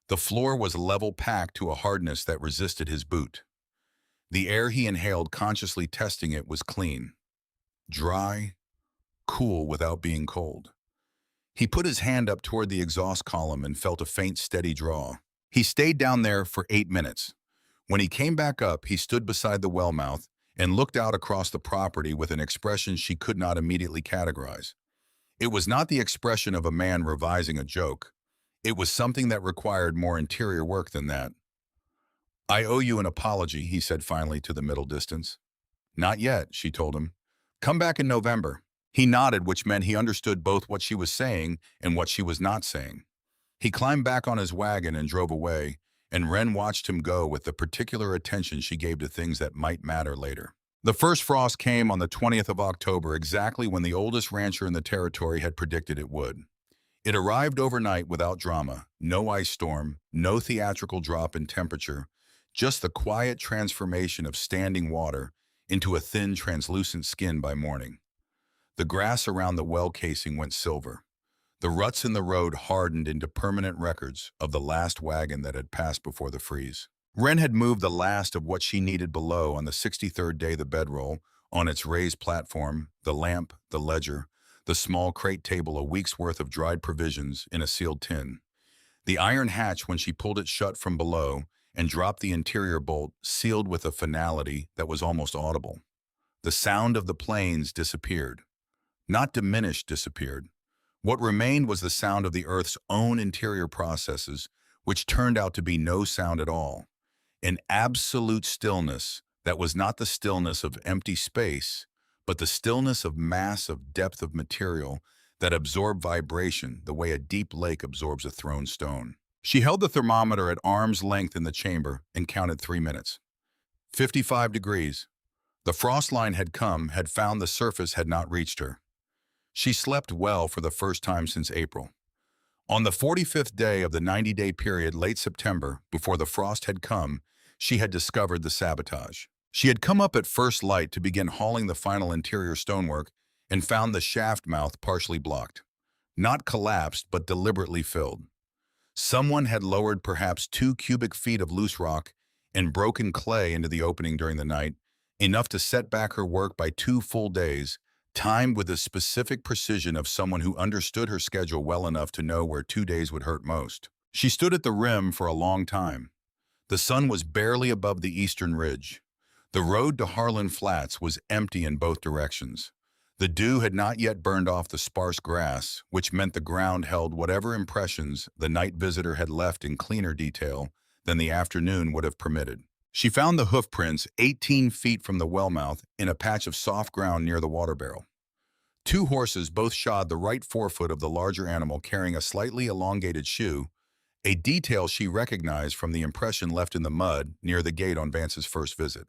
The floor was level, packed to a hardness that resisted his boot. The air he inhaled, consciously testing it, was clean, dry, cool without being cold. He put his hand up toward the exhaust column and felt a faint, steady draw. He stayed down there for 8 minutes. When he came back up, he stood beside the well mouth and looked out across the property with an expression she could not immediately categorize. It was not the expression of a man revising a joke. It was something that required more interior work than that. "I owe you an apology," he said finally to the middle distance. "Not yet," she told him. "Come back in November." He nodded, which meant he understood both what she was saying and what she was not saying. He climbed back on his wagon and drove away, and Wren watched him go with the particular attention she gave to things that might matter later. The first frost came on the 20th of October, exactly when the oldest rancher in the territory had predicted it would. It arrived overnight without drama, no ice storm, no theatrical drop in temperature, just the quiet transformation of standing water into a thin, translucent skin by morning. The grass around the well casing went silver. The ruts in the road hardened into permanent records of the last wagon that had passed before the freeze. Wren had moved the last of what she needed below on the 63rd day. The bedroll, on its raised platform, the lamp, the ledger, the small crate table, a week's worth of dried provisions in a sealed tin. The iron hatch, when she pulled it shut from below and dropped the interior bolt, sealed with a finality that was almost audible. The sound of the planes disappeared. Not diminished, disappeared. What remained was the sound of the Earth's own interior processes, which turned out to be no sound at all. An absolute stillness that was not the stillness of empty space, but the stillness of mass, of depth of material that absorbed vibration the way a deep lake absorbs a thrown stone. She held the thermometer at arm's length in the chamber and counted 3 minutes. 55 degrees. The frost line had come, had found the surface, had not reached her. She slept well for the first time since April. On the 45th day of the 90-day period, late September, before the frost had come, she had discovered the sabotage. She had come up at first light to begin hauling the final interior stonework and found the shaft mouth partially blocked. Not collapsed, but deliberately filled. Someone had lowered perhaps 2 cubic feet of loose rock and broken clay into the opening during the night, enough to set back her work by 2 full days, timed with the specific precision of someone who understood her schedule well enough to know where 2 days would hurt most. She stood at the rim for a long time. The sun was barely above the eastern ridge. The road to Heartland Flats was empty in both directions. The dew had not yet burned off the sparse grass, which meant the ground held whatever impressions the night visitor had left in cleaner detail than the afternoon would have permitted. She found the hoof prints 18 feet from the well mouth in a patch of soft ground near the water barrel. 2 horses both shod the right forefoot of the larger animal, carrying a slightly elongated shoe, a detail she recognized from the impression left in the mud near the gate on Vance's first visit.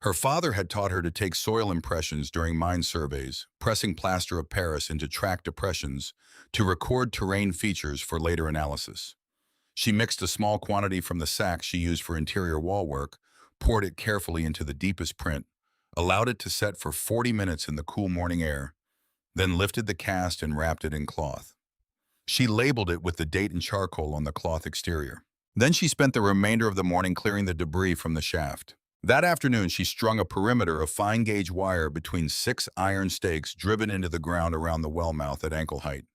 Her father had taught her to take soil impressions during mine surveys, pressing plaster of Paris into track depressions to record terrain features for later analysis. She mixed a small quantity from the sack she used for interior wall work, poured it carefully into the deepest print, allowed it to set for 40 minutes in the cool morning air, then lifted the cast and wrapped it in cloth. She labeled it with the date and charcoal on the cloth exterior. Then she spent the remainder of the morning clearing the debris from the shaft. That afternoon, she strung a perimeter of fine-gauge wire between 6 iron stakes driven into the ground around the well mouth at ankle height.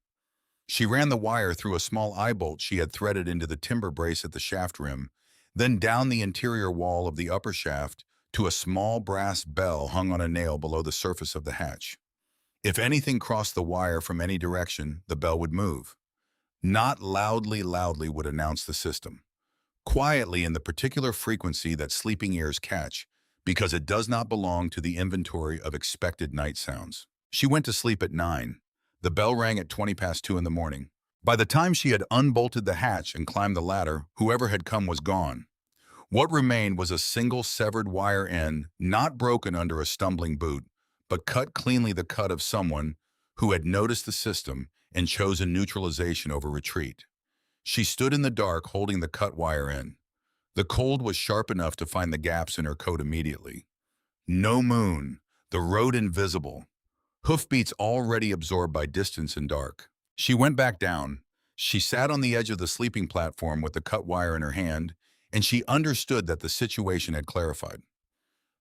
She ran the wire through a small eye bolt she had threaded into the timber brace at the shaft rim, then down the interior wall of the upper shaft to a small brass bell hung on a nail below the surface of the hatch. If anything crossed the wire from any direction, the bell would move. Not loudly would announce the system. Quietly in the particular frequency that sleeping ears catch, because it does not belong to the inventory of expected night sounds. She went to sleep at 9. The bell rang at 2:20 in the morning. By the time she had unbolted the hatch and climbed the ladder, whoever had come was gone. What remained was a single severed wire end, not broken under a stumbling boot, but cut cleanly the cut of someone who had noticed the system and chosen neutralization over retreat. She stood in the dark holding the cut wire end. The cold was sharp enough to find the gaps in her coat immediately. No moon, the road invisible, hoofbeats already absorbed by distance and dark. She went back down. She sat on the edge of the sleeping platform with the cut wire in her hand, and she understood that the situation had clarified.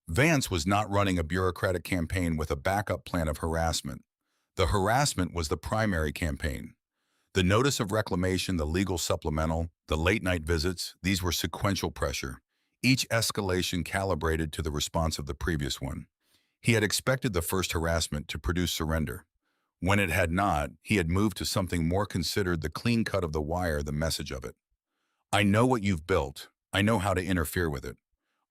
Vance was not running a bureaucratic campaign with a backup plan of harassment. The harassment was the primary campaign. The notice of reclamation, the legal supplemental, the late-night visits, these were sequential pressure, each escalation calibrated to the response of the previous one. He had expected the first harassment to produce surrender. When it had not, he had moved to something more considered the clean cut of the wire, the message of it. I know what you've built. I know how to interfere with it.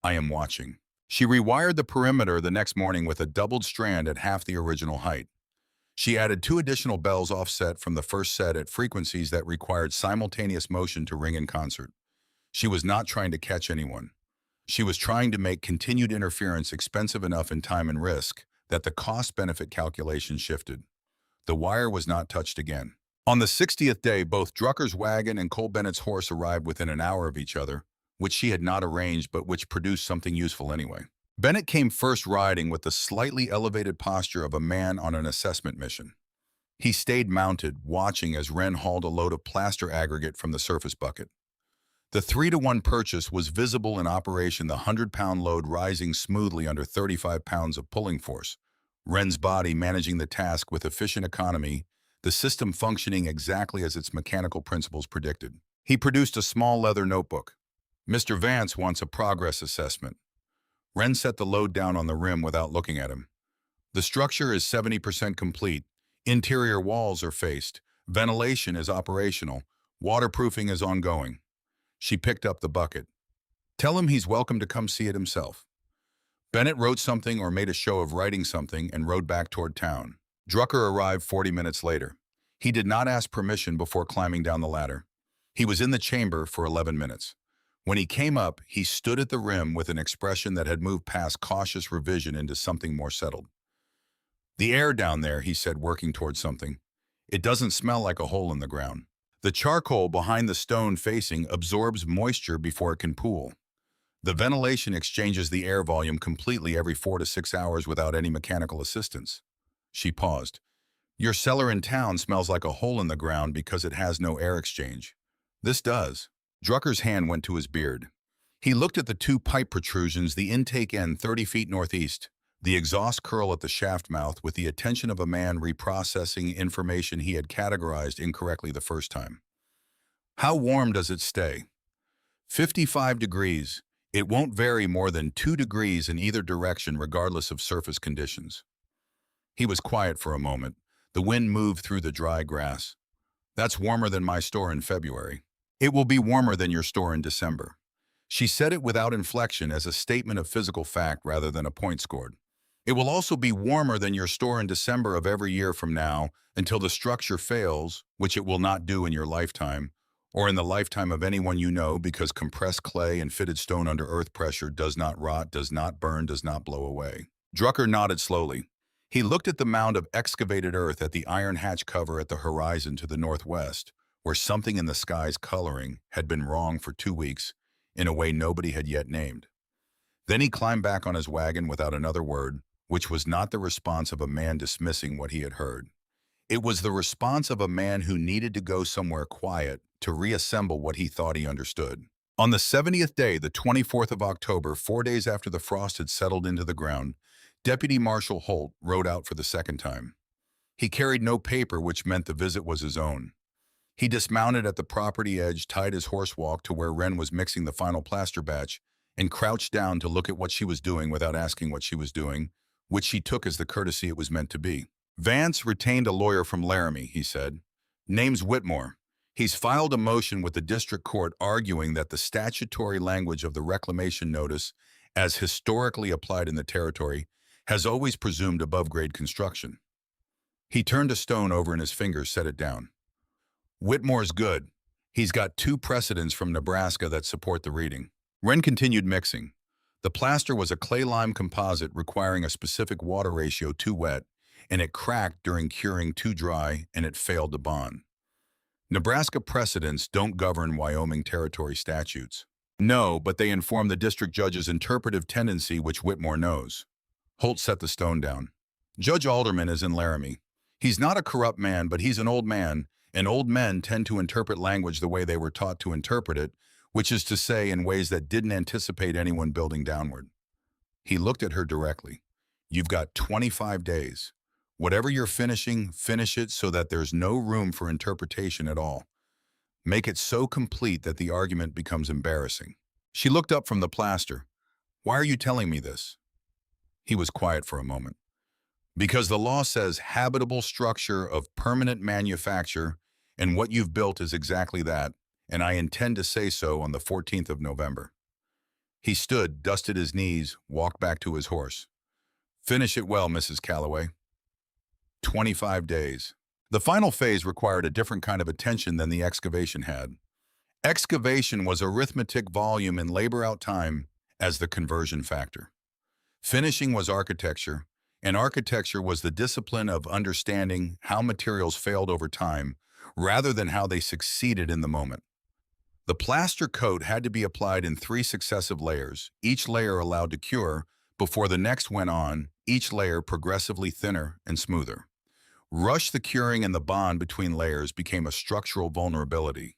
I am watching. She rewired the perimeter the next morning with a doubled strand at half the original height. She added 2 additional bells offset from the first set at frequencies that required simultaneous motion to ring in concert. She was not trying to catch anyone. She was trying to make continued interference expensive enough in time and risk that the cost-benefit calculation shifted. The wire was not touched again. On the 60th day, both Drucker's wagon and Cole Bennett's horse arrived within an hour of each other, which she had not arranged but which produced something useful anyway. Bennett came first riding with the slightly elevated posture of a man on an assessment mission. He stayed mounted, watching as Wren hauled a load of plaster aggregate from the surface bucket. The 3-to-1 purchase was visible in operation, the 100-pound load rising smoothly under 35 pounds of pulling force, Wren's body managing the task with efficient economy, the system functioning exactly as its mechanical principles predicted. He produced a small leather notebook. Mr. Vance wants a progress assessment. Wren set the load down on the rim without looking at him. The structure is 70% complete. Interior walls are faced. Ventilation is operational. Waterproofing is ongoing. She picked up the bucket. Tell him he's welcome to come see it himself. Bennett wrote something or made a show of writing something and rode back toward town. Drucker arrived 40 minutes later. He did not ask permission before climbing down the ladder. He was in the chamber for 11 minutes. When he came up, he stood at the rim with an expression that had moved past cautious revision into something more settled. The air down there, he said, working towards something. It doesn't smell like a hole in the ground. The charcoal behind the stone facing absorbs moisture before it can pool. The ventilation exchanges the air volume completely every 4 to 6 hours without any mechanical assistance. She paused. Your cellar in town smells like a hole in the ground because it has no air exchange. This does. Drucker's hand went to his beard. He looked at the 2 pipe protrusions, the intake end 30 feet northeast, the exhaust curl at the shaft mouth, with the attention of a man reprocessing information he had categorized incorrectly the first time. How warm does it stay? 55 degrees. It won't vary more than 2 degrees in either direction regardless of surface conditions. He was quiet for a moment. The wind moved through the dry grass. That's warmer than my store in February. It will be warmer than your store in December. She said it without inflection, as a statement of physical fact rather than a point scored. It will also be warmer than your store in December of every year from now until the structure fails, which it will not do in your lifetime, or in the lifetime of anyone you know, because compressed clay and fitted stone under earth pressure does not rot, does not burn, does not blow away. Drucker nodded slowly. He looked at the mound of excavated earth at the iron hatch cover at the horizon to the northwest, where something in the sky's coloring had been wrong for 2 weeks in a way nobody had yet named. Then he climbed back on his wagon without another word, which was not the response of a man dismissing what he had heard. It was the response of a man who needed to go somewhere quiet to reassemble what he thought he understood. On the 70th day, the 24th of October, 4 days after the frost had settled into the ground, Deputy Marshal Holt rode out for the second time. He carried no paper, which meant the visit was his own. He dismounted at the property edge, tied his horse walk to where Wren was mixing the final plaster batch, and crouched down to look at what she was doing without asking what she was doing, which she took as the courtesy it was meant to be. "Vance retained a lawyer from Laramie," he said. "Name's Whitmore. He's filed a motion with the district court arguing that the statutory language of the reclamation notice, as historically applied in the territory, has always presumed above-grade construction." He turned a stone over in his fingers, set it down. "Whitmore's good. He's got 2 precedents from Nebraska that support the reading." Wren continued mixing. The plaster was a clay-lime composite requiring a specific water ratio too wet, and it cracked during curing too dry, and it failed to bond. Nebraska precedents don't govern Wyoming territory statutes. No, but they inform the district judge's interpretive tendency, which Whitmore knows. Holt set the stone down. "Judge Alderman is in Laramie. He's not a corrupt man, but he's an old man, and old men tend to interpret language the way they were taught to interpret it, which is to say in ways that didn't anticipate anyone building downward." He looked at her directly. "You've got 25 days. Whatever you're finishing, finish it so that there's no room for interpretation at all. Make it so complete that the argument becomes embarrassing." She looked up from the plaster. "Why are you telling me this?" He was quiet for a moment. "Because the law says habitable structure of permanent manufacture, and what you've built is exactly that, and I intend to say so on the 14th of November. He stood, dusted his knees, walked back to his horse. "Finish it well, Mrs. Calloway." 25 days. The final phase required a different kind of attention than the excavation had. Excavation was arithmetic volume and labor out time as the conversion factor. Finishing was architecture, and architecture was the discipline of understanding how materials failed over time rather than how they succeeded in the moment. The plaster coat had to be applied in 3 successive layers, each layer allowed to cure, before the next went on, each layer progressively thinner and smoother. Rush the curing and the bond between layers became a structural vulnerability.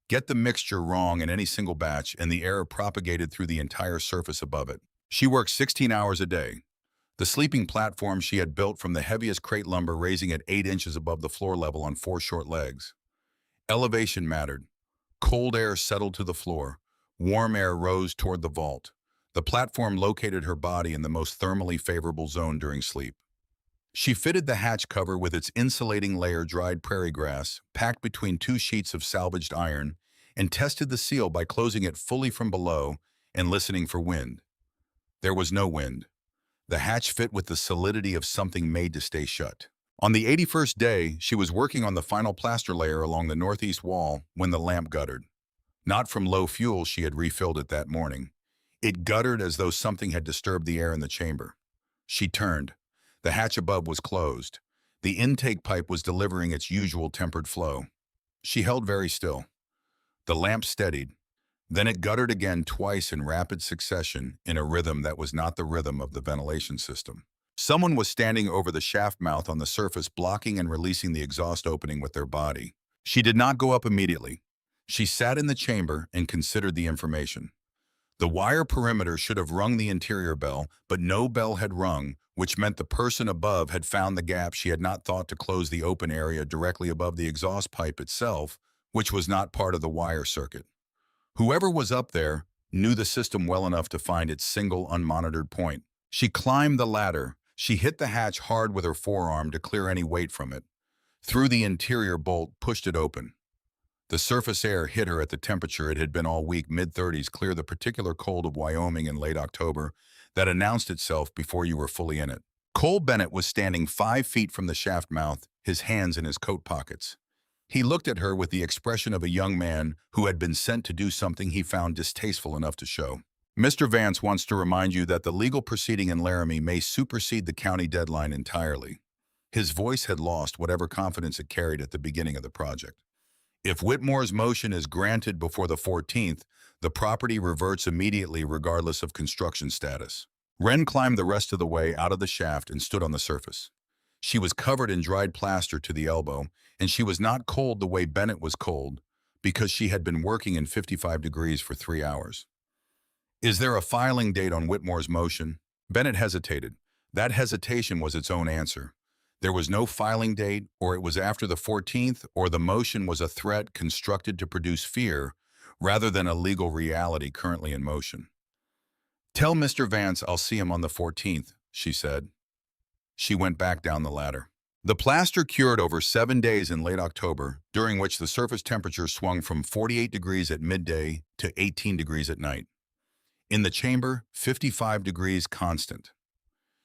Get the mixture wrong in any single batch and the error propagated through the entire surface above it. She worked 16 hours a day. The sleeping platform she had built from the heaviest crate lumber, raising it 8 inches above the floor level on 4 short legs. Elevation mattered. Cold air settled to the floor. Warm air rose toward the vault. The platform located her body in the most thermally favorable zone during sleep. She fitted the hatch cover with its insulating layer dried prairie grass, packed between 2 sheets of salvaged iron, and tested the seal by closing it fully from below and listening for wind. There was no wind. The hatch fit with the solidity of something made to stay shut. On the 81st day, she was working on the final plaster layer along the northeast wall when the lamp guttered. Not from low fuel, she had refilled it that morning. It guttered as though something had disturbed the air in the chamber. She turned. The hatch above was closed. The intake pipe was delivering its usual tempered flow. She held very still. The lamp steadied. Then it guttered again, twice in rapid succession, in a rhythm that was not the rhythm of the ventilation system. Someone was standing over the shaft mouth on the surface, blocking and releasing the exhaust opening with their body. She did not go up immediately. She sat in the chamber and considered the information. The wire perimeter should have rung the interior bell, but no bell had rung, which meant the person above had found the gap. She had not thought to close the open area directly above the exhaust pipe itself, which was not part of the wire circuit. Whoever was up there knew the system well enough to find its single unmonitored point. She climbed the ladder. She hit the hatch hard with her forearm to clear any weight from it. Through the interior bolt, pushed it open. The surface air hit her at the temperature it had been all week, mid-30s, clear, the particular cold of Wyoming in late October that announced itself before you were fully in it. Cole Bennett was standing 5 feet from the shaft mouth, his hands in his coat pockets. He looked at her with the expression of a young man who had been sent to do something he found distasteful enough to show. "Mr. Vance wants to remind you that the legal proceeding in Laramie may supersede the county deadline entirely." His voice had lost whatever confidence it carried at the beginning of the project. If Whitmore's motion is granted before the 14th, the property reverts immediately regardless of construction status. Wren climbed the rest of the way out of the shaft and stood on the surface. She was covered in dried plaster to the elbow, and she was not cold the way Bennett was cold, because she had been working in 55 degrees for 3 hours. Is there a filing date on Whitmore's motion? Bennett hesitated. That hesitation was its own answer. There was no filing date, or it was after the 14th, or the motion was a threat constructed to produce fear, rather than a legal reality currently in motion. Tell Mr. Vance I'll see him on the 14th, she said. She went back down the ladder. The plaster cured over 7 days in late October, during which the surface temperature swung from 48 degrees at midday to 18 degrees at night. In the chamber, 55 degrees constant.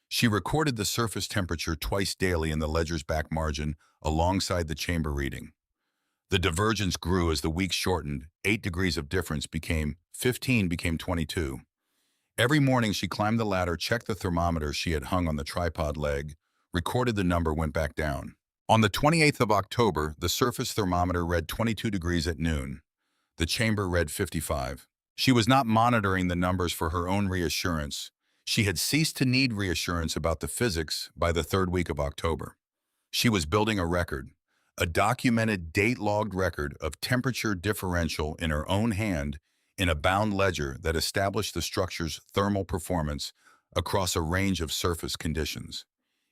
She recorded the surface temperature twice daily in the ledger's back margin alongside the chamber reading. The divergence grew as the weeks shortened. 8 degrees of difference became 22. Every morning she climbed the ladder, checked the thermometer she had hung on the tripod leg, recorded the number, went back down. On the 28th of October, the surface thermometer read 22 degrees at noon. The chamber read 55. She was not monitoring the numbers for her own reassurance. She had ceased to need reassurance about the physics by the 3rd week of October. She was building a record, a documented date-logged record of temperature differential in her own hand in a bound ledger that established the structure's thermal performance across a range of surface conditions.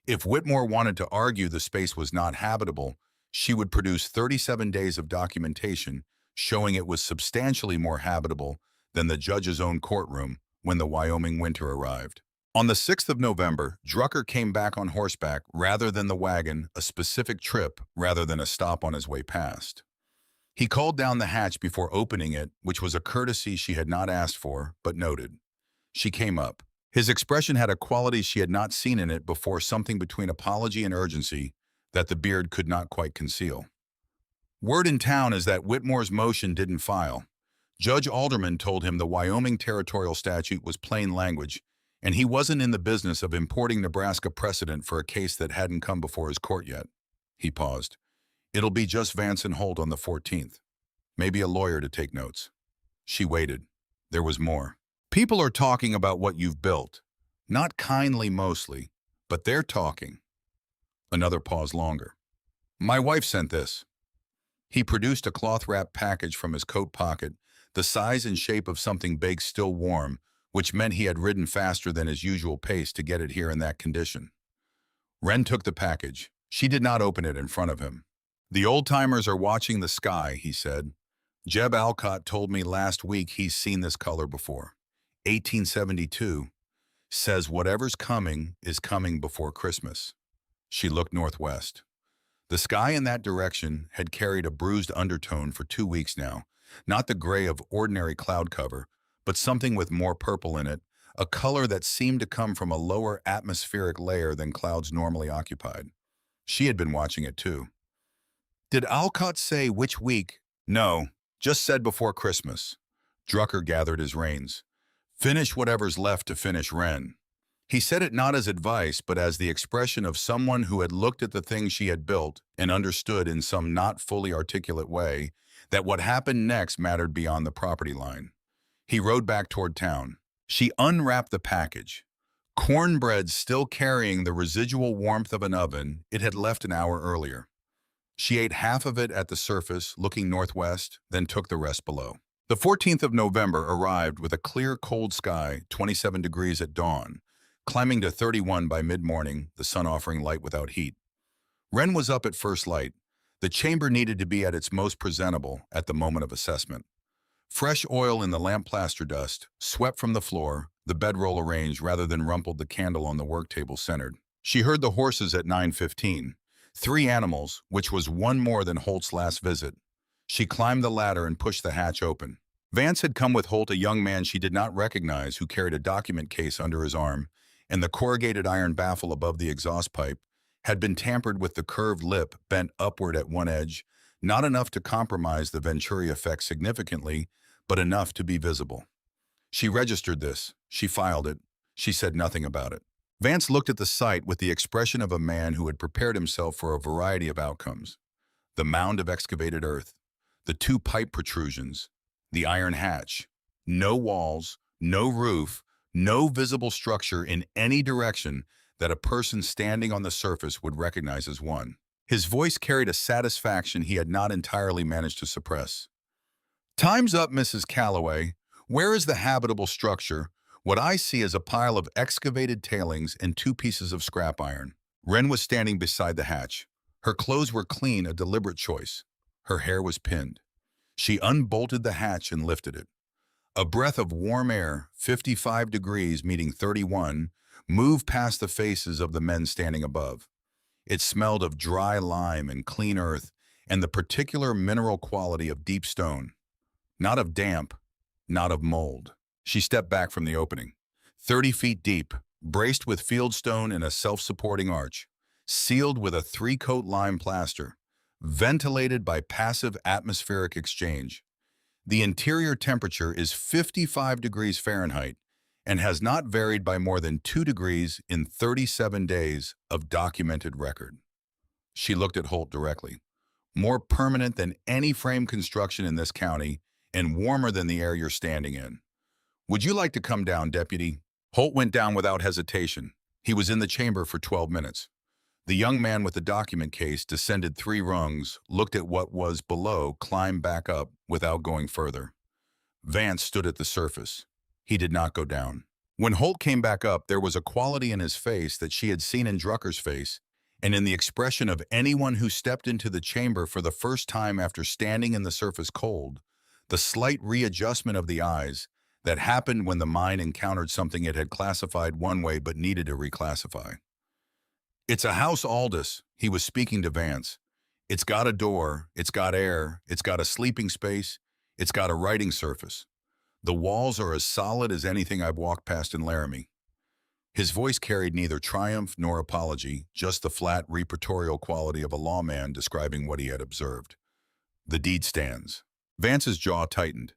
If Whitmore wanted to argue the space was not habitable, she would produce 37 days of documentation showing it was substantially more habitable than the judge's own courtroom when the Wyoming winter arrived. On the 6th of November, Drucker came back on horseback rather than the wagon, a specific trip rather than a stop on his way past. He called down the hatch before opening it, which was a courtesy she had not asked for, but noted. She came up. His expression had a quality she had not seen in it before, something between apology and urgency that the beard could not quite conceal. Word in town is that Whitmore's motion didn't file. Judge Alderman told him the Wyoming territorial statute was plain language, and he wasn't in the business of importing Nebraska precedent for a case that hadn't come before his court yet. He paused. It'll be just Vance and Holt on the 14th. Maybe a lawyer to take notes. She waited. There was more. People are talking about what you've built. Not kindly mostly, but they're talking. Another pause longer. My wife sent this. He produced a cloth-wrapped package from his coat pocket, the size and shape of something baked still warm, which meant he had ridden faster than his usual pace to get it here in that condition. Wren took the package. She did not open it in front of him. The old-timers are watching the sky, he said. Jeb Alcott told me last week he's seen this color before. 1872 says whatever's coming is coming before Christmas. She looked northwest. The sky in that direction had carried a bruised undertone for 2 weeks now, not the gray of ordinary cloud cover, but something with more purple in it, a color that seemed to come from a lower atmospheric layer than clouds normally occupied. She had been watching it too. Did Alcott say which week? No, just said before Christmas. Drucker gathered his reins. Finish whatever's left to finish, Wren. He said it not as advice, but as the expression of someone who had looked at the thing she had built and understood in some not fully articulate way that what happened next mattered beyond the property line. He rode back toward town. She unwrapped the package. Cornbread still carrying the residual warmth of an oven it had left an hour earlier. She ate half of it at the surface, looking northwest, then took the rest below. The 14th of November arrived with a clear, cold sky, 27 degrees at dawn, climbing to 31 by mid-morning, the sun offering light without heat. Wren was up at first light. The chamber needed to be at its most presentable at the moment of assessment. Fresh oil in the lamp plaster dust swept from the floor, the bedroll arranged rather than rumpled, the candle on the work table centered. She heard the horses at 9:15. 3 animals, which was one more than Holt's last visit. She climbed the ladder and pushed the hatch open. Vance had come with Holt, a young man she did not recognize who carried a document case under his arm, and the corrugated iron baffle above the exhaust pipe had been tampered with, the curved lip bent upward at one edge, not enough to compromise the Venturi effect significantly, but enough to be visible. She registered this. She filed it. She said nothing about it. Vance looked at the site with the expression of a man who had prepared himself for a variety of outcomes. The mound of excavated earth, The two pipe protrusions, the iron hatch. No walls, no roof, no visible structure in any direction that a person standing on the surface would recognize as one. His voice carried a satisfaction he had not entirely managed to suppress. "Time's up, Mrs. Calloway. Where is the habitable structure? What I see is a pile of excavated tailings and two pieces of scrap iron." Wren was standing beside the hatch. Her clothes were clean, a deliberate choice. Her hair was pinned. She unbolted the hatch and lifted it. A breath of warm air, 55 degrees meeting 31, moved past the faces of the men standing above. It smelled of dry lime and clean earth and the particular mineral quality of deep stone. Not of damp, not of mold. She stepped back from the opening. 30 feet deep, braced with fieldstone and a self-supporting arch, sealed with a three-coat lime plaster, ventilated by passive atmospheric exchange. The interior temperature is 55 degrees Fahrenheit and has not varied by more than 2 degrees in 37 days of documented record. She looked at Holt directly. "More permanent than any frame construction in this county and warmer than the air you're standing in. Would you like to come down, Deputy?" Holt went down without hesitation. He was in the chamber for 12 minutes. The young man with the document case descended 3 rungs, looked at what was below, climbed back up without going further. Vance stood at the surface. He did not go down. When Holt came back up, there was a quality in his face that she had seen in Drucker's face and in the expression of anyone who stepped into the chamber for the first time after standing in the surface cold, the slight readjustment of the eyes that happened when the mind encountered something it had classified one way but needed to reclassify. "It's a house, Aldous," he was speaking to Vance. "It's got a door, it's got air, it's got a sleeping space, it's got a writing surface. The walls are as solid as anything I've walked past in Laramie." His voice carried neither triumph nor apology, just the flat, reportorial quality of a lawman describing what he had observed. "The deed stands." Vance's jaw tightened.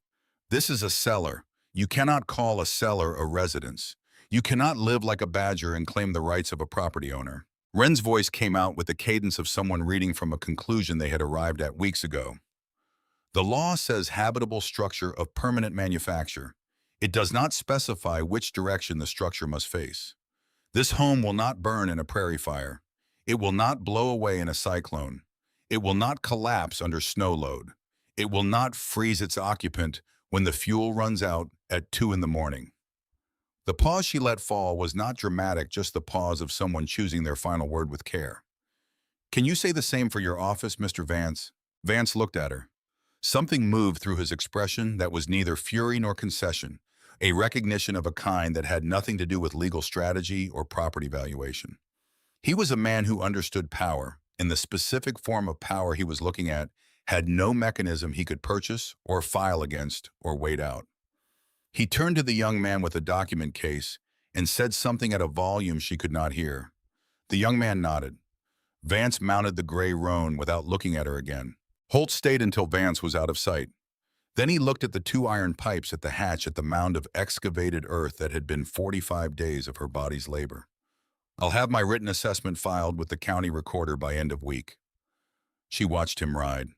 "This is a cellar. You cannot call a cellar a residence. You cannot live like a badger and claim the rights of a property owner." Wren's voice came out with the cadence of someone reading from a conclusion they had arrived at weeks ago. "The law says habitable structure of permanent manufacture. It does not specify which direction the structure must face. This home will not burn in a prairie fire. It will not blow away in a cyclone. It will not collapse under snow load. It will not freeze its occupant when the fuel runs out at 2 in the morning." The pause she let fall was not dramatic, just the pause of someone choosing their final word with care. "Can you say the same for your office, Mr. Vance?" Vance looked at her. Something moved through his expression that was neither fury nor concession, a recognition of a kind that had nothing to do with legal strategy or property valuation. He was a man who understood power, and the specific form of power he was looking at had no mechanism he could purchase or file against or wait out. He turned to the young man with the document case and said something at a volume she could not hear. The young man nodded. Vance mounted the gray roan without looking at her again. Holt stayed until Vance was out of sight. Then he looked at the 2 iron pipes at the hatch at the mound of excavated earth that had been 45 days of her body's labor. "I'll have my written assessment filed with the county recorder by end of week." She watched him ride.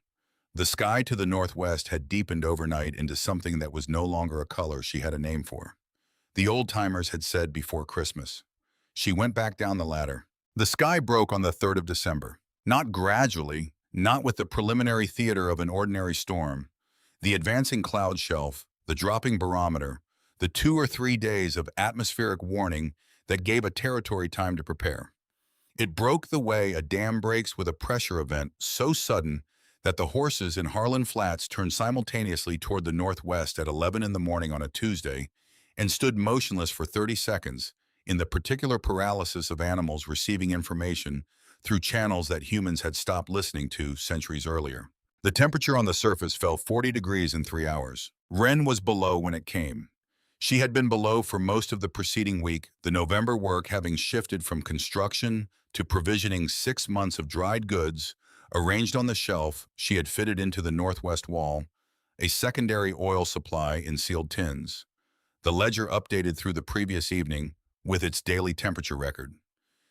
The sky to the northwest had deepened overnight into something that was no longer a color she had a name for. The old-timers had said before Christmas. She went back down the ladder. The sky broke on the 3rd of December. Not gradually, not with the preliminary theater of an ordinary storm. The advancing cloud shelf, the dropping barometer, the 2 or 3 days of atmospheric warning that gave a territory time to prepare. It broke the way a dam breaks with a pressure event so sudden that the horses in Harlan Flats turned simultaneously toward the northwest at 11 in the morning on a Tuesday and stood motionless for 30 seconds in the particular paralysis of animals receiving information through channels that humans had stopped listening to centuries earlier. The temperature on the surface fell 40 degrees in 3 hours. Wren was below when it came. She had been below for most of the preceding week, the November work having shifted from construction to provisioning 6 months of dried goods arranged on the shelf she had fitted into the northwest wall, a secondary oil supply in sealed tins. The ledger updated through the previous evening with its daily temperature record.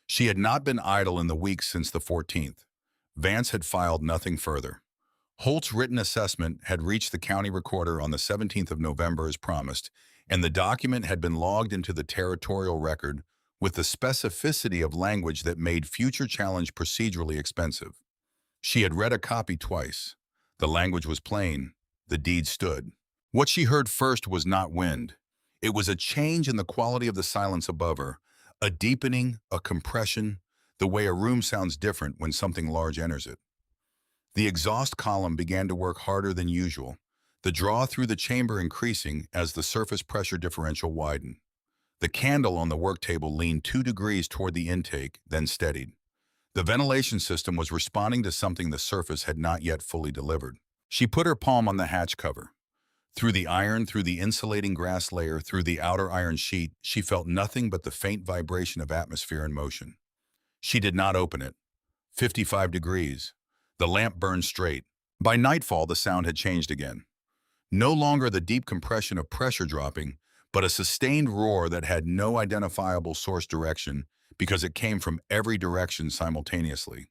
She had not been idle in the weeks since the 14th. Vance had filed nothing further. Holt's written assessment had reached the county recorder on the 17th of November as promised, and the document had been logged into the territorial record with the specificity of language that made future challenge procedurally expensive. She had read a copy twice. The language was plain. The deed stood. What she heard first was not wind. It was a change in the quality of the silence above her, a deepening, a compression, the way a room sounds different when something large enters it. The exhaust column began to work harder than usual, the draw through the chamber increasing as the surface pressure differential widened. The candle on the work table leaned 2 degrees toward the intake, then steadied. The ventilation system was responding to something the surface had not yet fully delivered. She put her palm on the hatch cover. Through the iron, through the insulating grass layer, through the outer iron sheet, she felt nothing but the faint vibration of atmosphere in motion. She did not open it. 55 degrees. The lamp burned straight. By nightfall, the sound had changed again. No longer the deep compression of pressure dropping, but a sustained roar that had no identifiable source direction because it came from every direction simultaneously.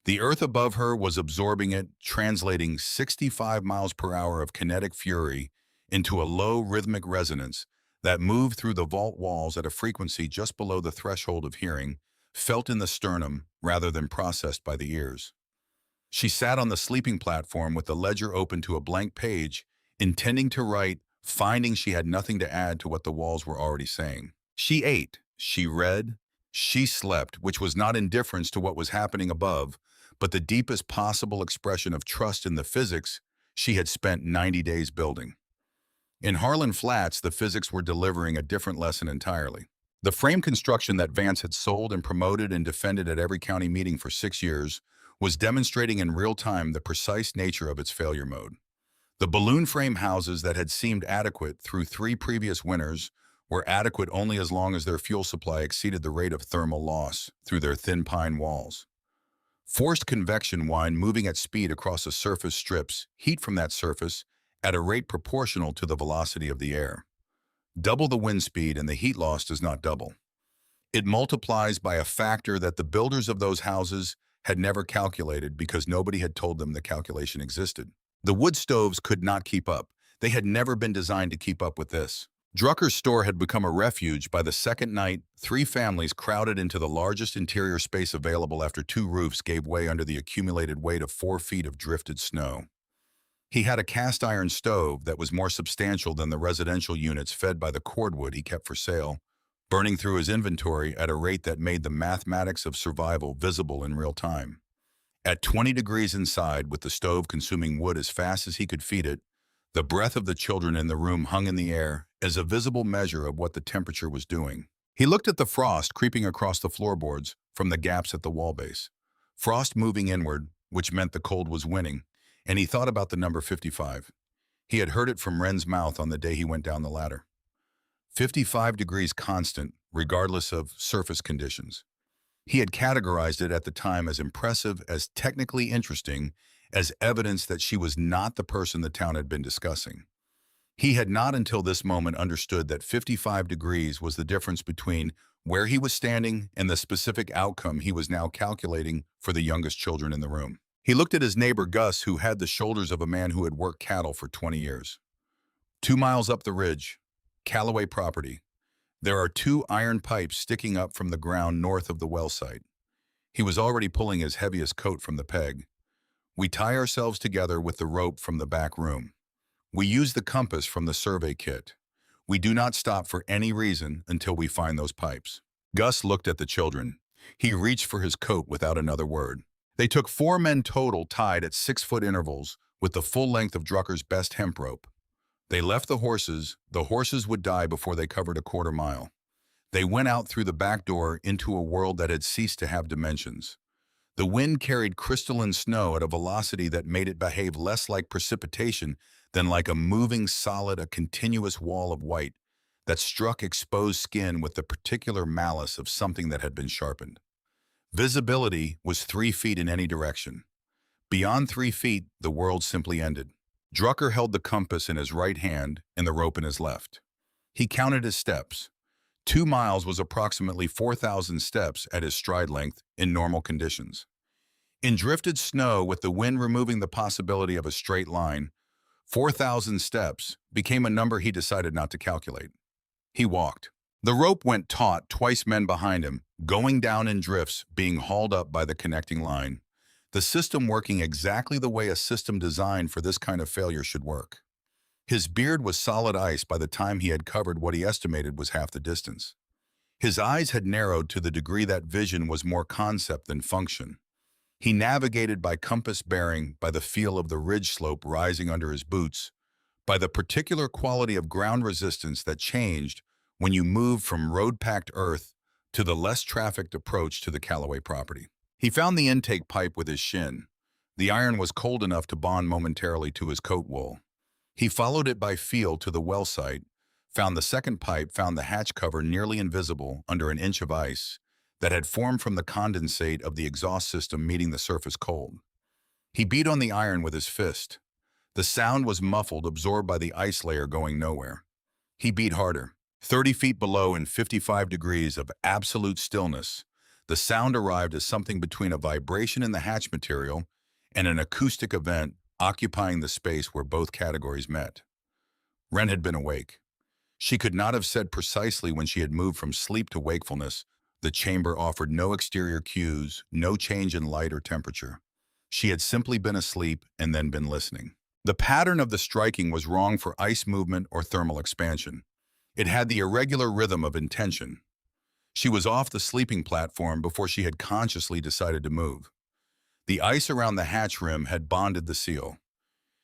The earth above her was absorbing it, translating 65 miles per hour of kinetic fury into a low rhythmic resonance that moved through the vault walls at a frequency just below the threshold of hearing, felt in the sternum rather than processed by the ears. She sat on the sleeping platform with the ledger open to a blank page, intending to write, finding she had nothing to add to what the walls were already saying. She ate, she read, she slept, which was not indifference to what was happening above, but the deepest possible expression of trust in the physics she had spent 90 days building. In Harlan Flats, the physics were delivering a different lesson entirely. The frame construction that Vance had sold and promoted and defended at every county meeting for 6 years was demonstrating in real time the precise nature of its failure mode. The balloon frame houses that had seemed adequate through 3 previous winters were adequate only as long as their fuel supply exceeded the rate of thermal loss through their thin pine walls. Forced convection wind moving at speed across a surface strips heat from that surface at a rate proportional to the velocity of the air. Double the wind speed and the heat loss does not double. It multiplies by a factor that the builders of those houses had never calculated because nobody had told them the calculation existed. The wood stoves could not keep up. They had never been designed to keep up with this. Drucker's store had become a refuge. By the second night, 3 families crowded into the largest interior space available after 2 roofs gave way under the accumulated weight of 4 feet of drifted snow. He had a cast iron stove that was more substantial than the residential units fed by the cordwood he kept for sale, burning through his inventory at a rate that made the mathematics of survival visible in real time. At 20 degrees inside, with the stove consuming wood as fast as he could feed it, the breath of the children in the room hung in the air as a visible measure of what the temperature was doing. He looked at the frost creeping across the floorboards from the gaps at the wall base. Frost moving inward, which meant the cold was winning, and he thought about the number 55. He had heard it from Wren's mouth on the day he went down the ladder. 55 degrees constant, regardless of surface conditions. He had categorized it at the time as impressive, as technically interesting, as evidence that she was not the person the town had been discussing. He had not until this moment understood that 55 degrees was the difference between where he was standing and the specific outcome he was now calculating for the youngest children in the room. He looked at his neighbor Gus, who had the shoulders of a man who had worked cattle for 20 years. 2 miles up the ridge, Callaway property. There are 2 iron pipes sticking up from the ground north of the well site. He was already pulling his heaviest coat from the peg. We tie ourselves together with the rope from the back room. We use the compass from the survey kit. We do not stop for any reason until we find those pipes. Gus looked at the children. He reached for his coat without another word. They took 4 men total tied at 6-foot intervals with the full length of Drucker's best hemp rope. They left the horses. The horses would die before they covered a quarter mile. They went out through the back door into a world that had ceased to have dimensions. The wind carried crystalline snow at a velocity that made it behave less like precipitation than like a moving solid, a continuous wall of white that struck exposed skin with the particular malice of something that had been sharpened. Visibility was 3 feet in any direction. Beyond 3 feet, the world simply ended. Drucker held the compass in his right hand and the rope in his left. He counted his steps. 2 miles was approximately 4,000 steps at his stride length in normal conditions. In drifted snow, with the wind removing the possibility of a straight line, 4,000 steps became a number he decided not to calculate. He walked. The rope went taut, twice men behind him, going down in drifts, being hauled up by the connecting line. The system working exactly the way a system designed for this kind of failure should work. His beard was solid ice by the time he had covered what he estimated was half the distance. His eyes had narrowed to the degree that vision was more concept than function. He navigated by compass bearing, by the feel of the ridge slope rising under his boots, by the particular quality of ground resistance that changed when you moved from road-packed earth to the less trafficked approach to the Callaway property. He found the intake pipe with his shin. The iron was cold enough to bond momentarily to his coat wool. He followed it by feel to the well site, found the second pipe, found the hatch cover nearly invisible under an inch of ice that had formed from the condensate of the exhaust system meeting the surface cold. He beat on the iron with his fist. The sound was muffled, absorbed by the ice layer going nowhere. He beat harder. 30 feet below, in 55 degrees of absolute stillness, the sound arrived as something between a vibration in the hatch material and an acoustic event occupying the space where both categories met. Wren had been awake. She could not have said precisely when she had moved from sleep to wakefulness. The chamber offered no exterior cues, no change in light or temperature. She had simply been asleep and then been listening. The pattern of the striking was wrong for ice movement or thermal expansion. It had the irregular rhythm of intention. She was off the sleeping platform before she had consciously decided to move. The ice around the hatch rim had bonded the seal.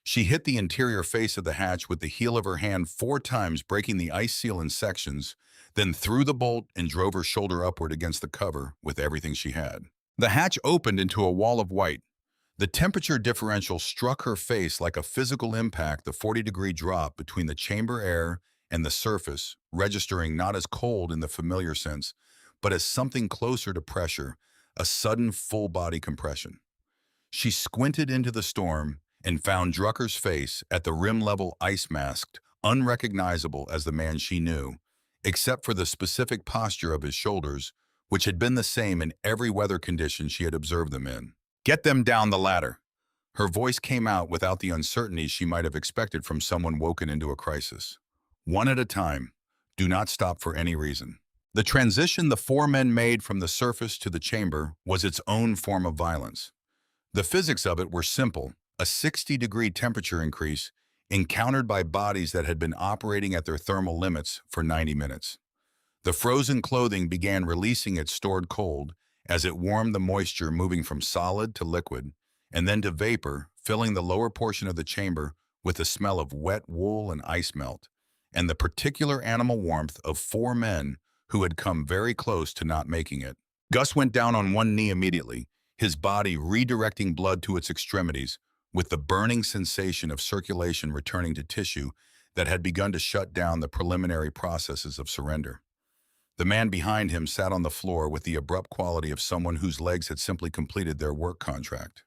She hit the interior face of the hatch with the heel of her hand 4 times, breaking the ice seal in sections, then threw the bolt and drove her shoulder upward against the cover with everything she had. The hatch opened into a wall of white. The temperature differential struck her face like a physical impact, the 40-degree drop between the chamber air and the surface, registering not as cold in the familiar sense, but as something closer to pressure, a sudden full-body compression. She squinted into the storm and found Drucker's face at the rim-level, ice-masked, unrecognizable as the man she knew, except for the specific posture of his shoulders, which had been the same in every weather condition she had observed them in. "Get them down the ladder." Her voice came out without the uncertainty she might have expected from someone woken into a crisis. "One at a time. Do not stop for any reason." The transition the 4 men made from the surface to the chamber was its own form of violence. The physics of it were simple: a 60-degree temperature increase encountered by bodies that had been operating at their thermal limits for 90 minutes. The frozen clothing began releasing its stored cold as it warmed the moisture, moving from solid to liquid, and then to vapor, filling the lower portion of the chamber with the smell of wet wool and ice melt, and the particular animal warmth of 4 men who had come very close to not making it. Gus went down on one knee immediately, his body redirecting blood to its extremities, with the burning sensation of circulation returning to tissue that had begun to shut down the preliminary processes of surrender. The man behind him sat on the floor with the abrupt quality of someone whose legs had simply completed their work contract.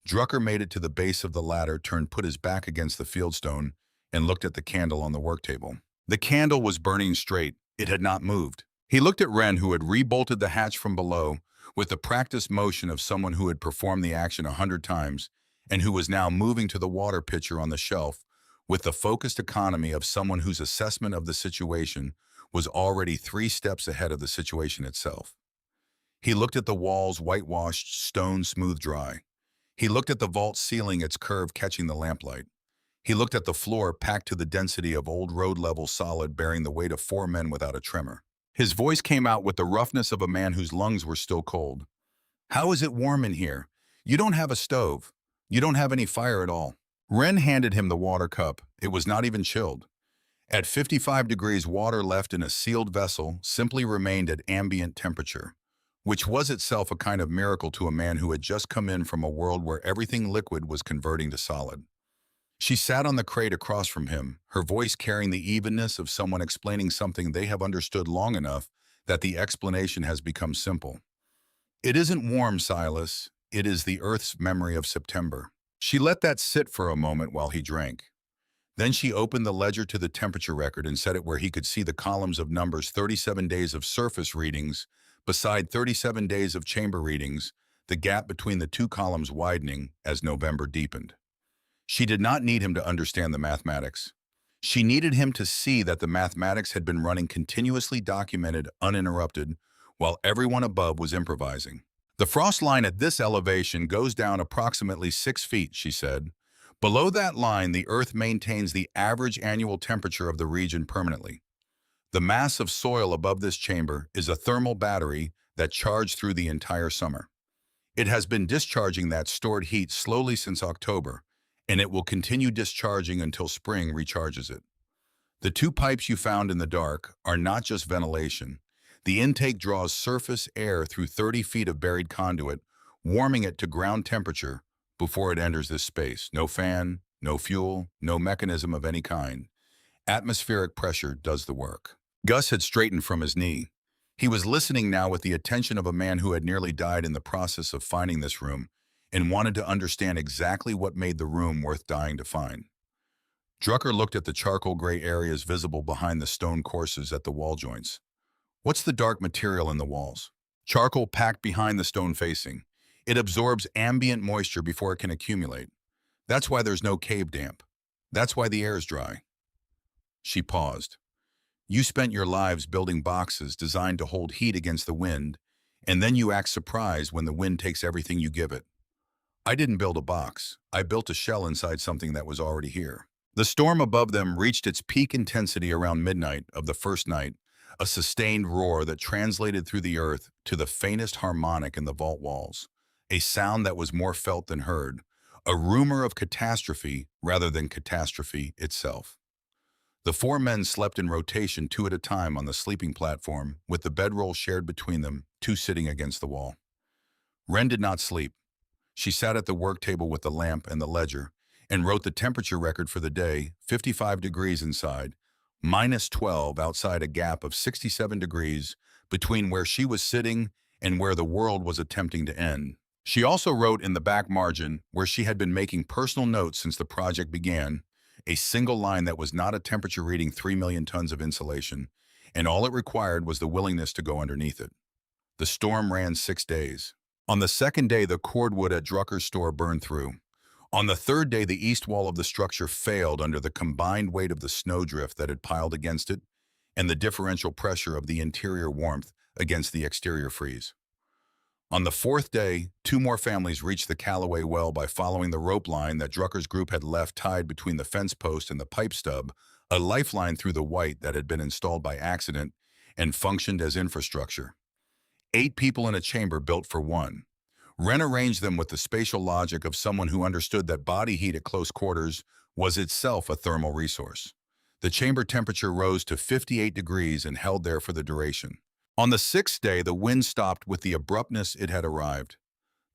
Drucker made it to the base of the ladder, put his back against the fieldstone, and looked at the candle on the work table. The candle was burning straight. It had not moved. He looked at Wren, who had rebolted the hatch from below with the practiced motion of someone who had performed the action 100 times and who was now moving to the water pitcher on the shelf with the focused economy of someone whose assessment of the situation was already 3 steps ahead of the situation itself. He looked at the walls, whitewashed, stone smooth dry. He looked at the vault ceiling, its curve catching the lamplight. He looked at the floor, packed to the density of old road-level solid, bearing the weight of 4 men without a tremor. His voice came out with the roughness of a man whose lungs were still cold. "How is it warm in here? You don't have a stove. You don't have any fire at all." Wren handed him the water cup. It was not even chilled. At 55 degrees, water left in a sealed vessel simply remained at ambient temperature, which was itself a kind of miracle to a man who had just come in from a world where everything liquid was converting to solid. She sat on the crate across from him, her voice carrying the evenness of someone explaining something they have understood long enough that the explanation has become simple. "It isn't warm, Silas. It is the Earth's memory of September." She let that sit for a moment while he drank. Then she opened the ledger to the temperature record and set it where he could see the columns of numbers: 37 days of surface readings beside 37 days of chamber readings, the gap between the two columns widening as November deepened. She did not need him to understand the mathematics. She needed him to see that the mathematics had been running continuously documented, uninterrupted, while everyone above was improvising. The frost line at this elevation goes down approximately 6 feet, she said. Below that line, the Earth maintains the average annual temperature of the region permanently. The mass of soil above this chamber is a thermal battery that charged through the entire summer. It has been discharging that stored heat slowly since October, and it will continue discharging until spring recharges it. The two pipes you found in the dark are not just ventilation. The intake draws surface air through 30 feet of buried conduit, warming it to ground temperature before it enters this space. No fan, no fuel, no mechanism of any kind. Atmospheric pressure does the work. Gus had straightened from his knee. He was listening now with the attention of a man who had nearly died in the process of finding this room and wanted to understand exactly what made the room worth dying to find. Drucker looked at the charcoal gray areas visible behind the stone courses at the wall joints. What's the dark material in the walls? Charcoal packed behind the stone facing. It absorbs ambient moisture before it can accumulate. That's why there's no cave damp. That's why the air is dry. She paused. You spent your lives building boxes designed to hold heat against the wind, and then you act surprised when the wind takes everything you give it. I didn't build a box. I built a shell inside something that was already here. The storm above them reached its peak intensity around midnight of the first night, a sustained roar that translated through the earth to the faintest harmonic in the vault walls, a sound that was more felt than heard, a rumor of catastrophe rather than catastrophe itself. The four men slept in rotation 2 at a time on the sleeping platform, with the bedroll shared between them, 2 sitting against the wall. Wren did not sleep. She sat at the work table with the lamp and the ledger and wrote the temperature record for the day, 55 degrees inside, -12 outside, a gap of 67 degrees between where she was sitting and where the world was attempting to end. She also wrote in the back margin, where she had been making personal notes since the project began, a single line that was not a temperature reading 3 million tons of insulation, and all it required was the willingness to go underneath it. The storm ran 6 days. On the second day, the cordwood at Drucker's store burned through. On the third day, the east wall of the structure failed under the combined weight of the snowdrift that had piled against it and the differential pressure of the interior warmth against the exterior freeze. On the fourth day, 2 more families reached the Callaway well by following the rope line that Drucker's group had left tied between the fence post and the pipe stub, a lifeline through the white that had been installed by accident and functioned as infrastructure. 8 people in a chamber built for one. Wren arranged them with the spatial logic of someone who understood that body heat at close quarters was itself a thermal resource. The chamber temperature rose to 58 degrees and held there for the duration. On the 6th day, the wind stopped with the abruptness it had arrived.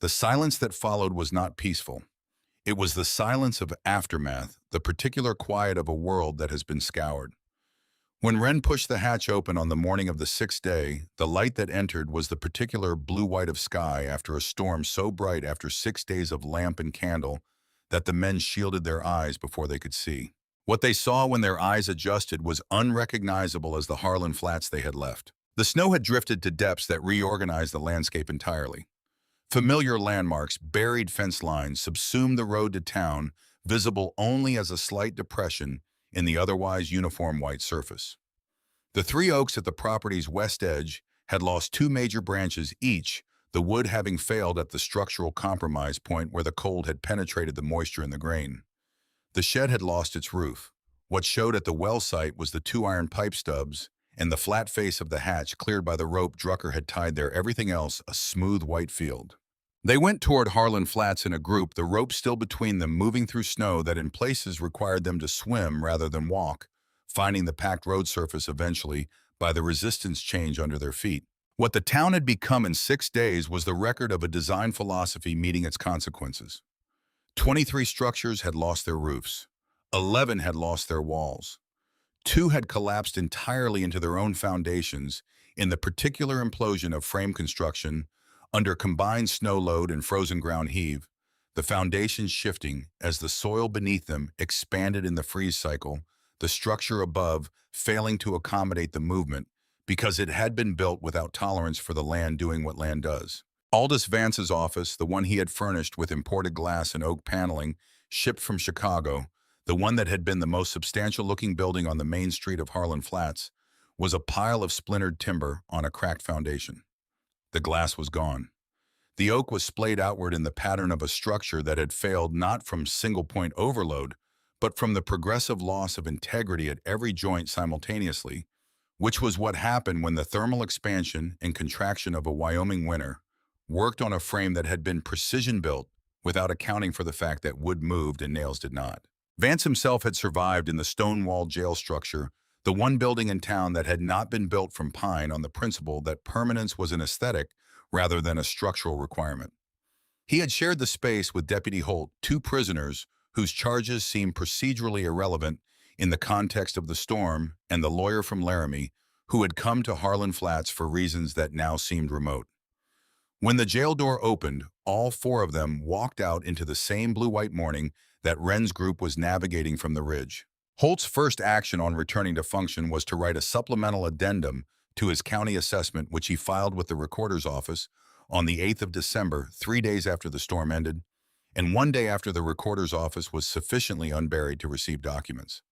The silence that followed was not peaceful. It was the silence of aftermath, the particular quiet of a world that has been scoured. When Wren pushed the hatch open on the morning of the 6th day, the light that entered was the particular blue-white of sky after a storm so bright after 6 days of lamp and candle that the men shielded their eyes before they could see. What they saw when their eyes adjusted was unrecognizable as the Harlan Flats they had left. The snow had drifted to depths that reorganized the landscape entirely. Familiar landmarks, buried fence lines, subsumed the road to town, visible only as a slight depression in the otherwise uniform white surface. The 3 oaks at the property's west edge had lost 2 major branches each, the wood having failed at the structural compromise point where the cold had penetrated the moisture in the grain. The shed had lost its roof. What showed at the well site was the 2 iron pipe stubs and the flat face of the hatch cleared by the rope Drucker had tied there, everything else a smooth white field. They went toward Harlan Flats in a group, the rope still between them, moving through snow that in places required them to swim rather than walk, finding the packed road surface eventually by the resistance change under their feet. What the town had become in 6 days was the record of a design philosophy meeting its consequences. 23 structures had lost their roofs. 11 had lost their walls. 2 had collapsed entirely into their own foundations in the particular implosion of frame construction under combined snow load and frozen ground heave, the foundations shifting as the soil beneath them expanded in the freeze cycle, the structure above failing to accommodate the movement because it had been built without tolerance for the land doing what land does. Aldous Vance's office, the one he had furnished with imported glass and oak paneling, shipped from Chicago, the one that had been the most substantial-looking building on the main street of Harlan Flats, was a pile of splintered timber on a cracked foundation. The glass was gone. The oak was splayed outward in the pattern of a structure that had failed not from single-point overload, but from the progressive loss of integrity at every joint simultaneously, which was what happened when the thermal expansion and contraction of a Wyoming winter worked on a frame that had been precision-built without accounting for the fact that wood moved and nails did not. Vance himself had survived in the stone-walled jail structure, the one building in town that had not been built from pine on the principle that permanence was an aesthetic rather than a structural requirement. He had shared the space with Deputy Holt, two prisoners whose charges seemed procedurally irrelevant in the context of the storm, and the lawyer from Laramie, who had come to Harlan Flats for reasons that now seemed remote. When the jail door opened, all four of them walked out into the same blue-white morning that Wren's group was navigating from the ridge. Holt's first action on returning to function was to write a supplemental addendum to his county assessment, which he filed with the recorder's office on the 8th of December, 3 days after the storm ended, and 1 day after the recorder's office was sufficiently unburied to receive documents.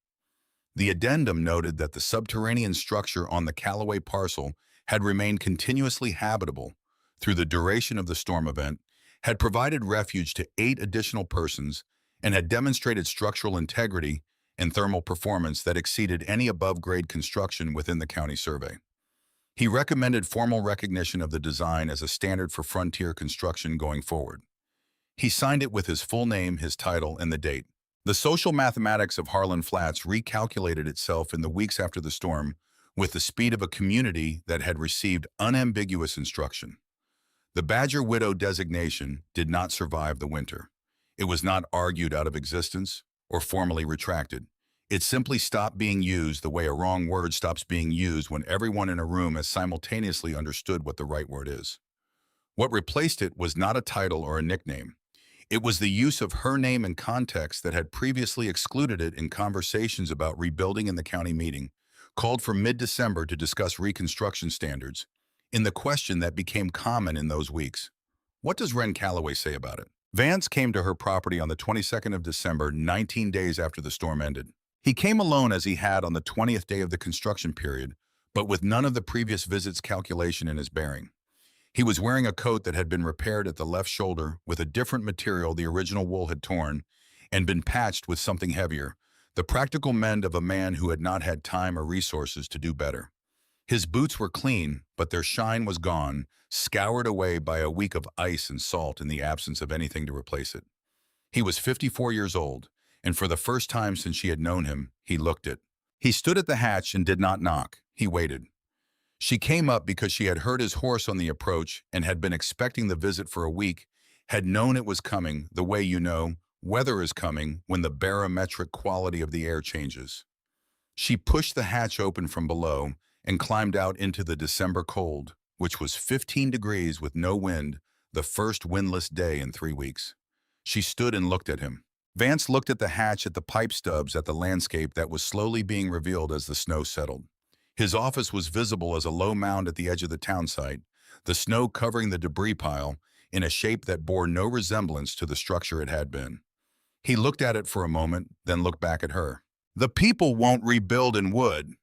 The addendum noted that the subterranean structure on the Callaway parcel had remained continuously habitable through the duration of the storm event, had provided refuge to 8 additional persons, and had demonstrated structural integrity and thermal performance that exceeded any above-grade construction within the county survey. He recommended formal recognition of the design as a standard for frontier construction going forward. He signed it with his full name, his title, and the date. The social mathematics of Harlan Flats recalculated itself in the weeks after the storm with the speed of a community that had received unambiguous instruction. The Badger Widow designation did not survive the winter. It was not argued out of existence or formally retracted. It simply stopped being used the way a wrong word stops being used when everyone in a room has simultaneously understood what the right word is. What replaced it was not a title or a nickname. It was the use of her name in context that had previously excluded it in conversations about rebuilding in the county meeting, called for mid-December to discuss reconstruction standards, in the question that became common in those weeks. What does Wren Callaway say about it? Vance came to her property on the 22nd of December, 19 days after the storm ended. He came alone as he had on the 20th day of the construction period, but with none of the previous visits' calculation in his bearing. He was wearing a coat that had been repaired at the left shoulder with a different material the original wool had torn and been patched with something heavier, the practical mend of a man who had not had time or resources to do better. His boots were clean, but their shine was gone, scoured away by a week of ice and salt in the absence of anything to replace it. He was 54 years old, and for the first time since she had known him, he looked it. He stood at the hatch and did not knock. He waited. She came up because she had heard his horse on the approach and had been expecting the visit for a week, had known it was coming, the way you know weather is coming when the barometric quality of the air changes. She pushed the hatch open from below and climbed out into the December cold, which was 15 degrees with no wind, the first windless day in 3 weeks. She stood and looked at him. Vance looked at the hatch, at the pipe stubs, at the landscape that was slowly being revealed as the snow settled. His office was visible as a low mound at the edge of the town site, the snow covering the debris pile in a shape that bore no resemblance to the structure it had been. He looked at it for a moment, then looked back at her. "The people won't rebuild in wood."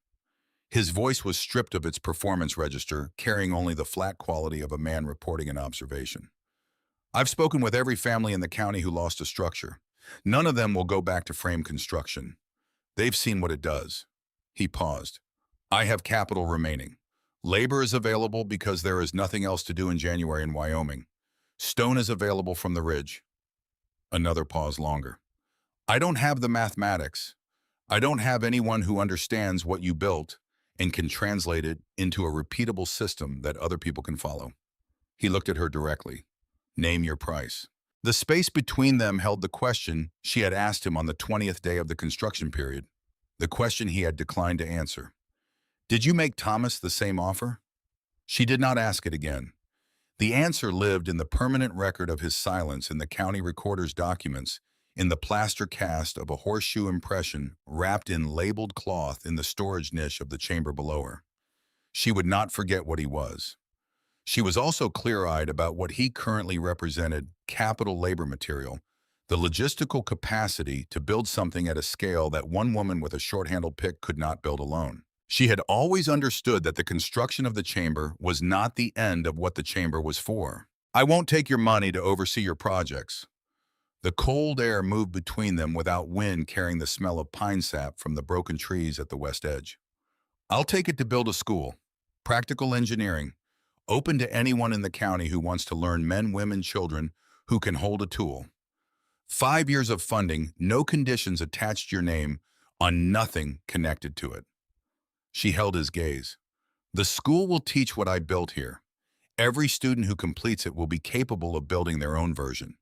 His voice was stripped of its performance register, carrying only the flat quality of a man reporting an observation. "I've spoken with every family in the county who lost a structure. None of them will go back to frame construction. They've seen what it does." He paused. "I have capital remaining. Labor is available because there is nothing else to do in January in Wyoming. Stone is available from the ridge." Another pause longer. "I don't have the mathematics. I don't have anyone who understands what you built and can translate it into a repeatable system that other people can follow." He looked at her directly. "Name your price." The space between them held the question she had asked him on the 20th day of the construction period, the question he had declined to answer. "Did you make Thomas the same offer?" She did not ask it again. The answer lived in the permanent record of his silence in the county recorder's documents, in the plaster cast of a horseshoe impression wrapped in labeled cloth in the storage niche of the chamber below her. She would not forget what he was. She was also clear-eyed about what he currently represented, capital labor material, the logistical capacity to build something at a scale that one woman with a short-handled pick could not build alone. She had always understood that the construction of the chamber was not the end of what the chamber was for. I won't take your money to oversee your projects. The cold air moved between them without wind carrying the smell of pine sap from the broken trees at the west edge. I'll take it to build a school. Practical engineering. Open to anyone in the county who wants to learn men, women, children who can hold a tool. 5 years of funding, no conditions attached your name, on nothing connected to it. She held his gaze. The school will teach what I built here. Every student who completes it will be capable of building their own version.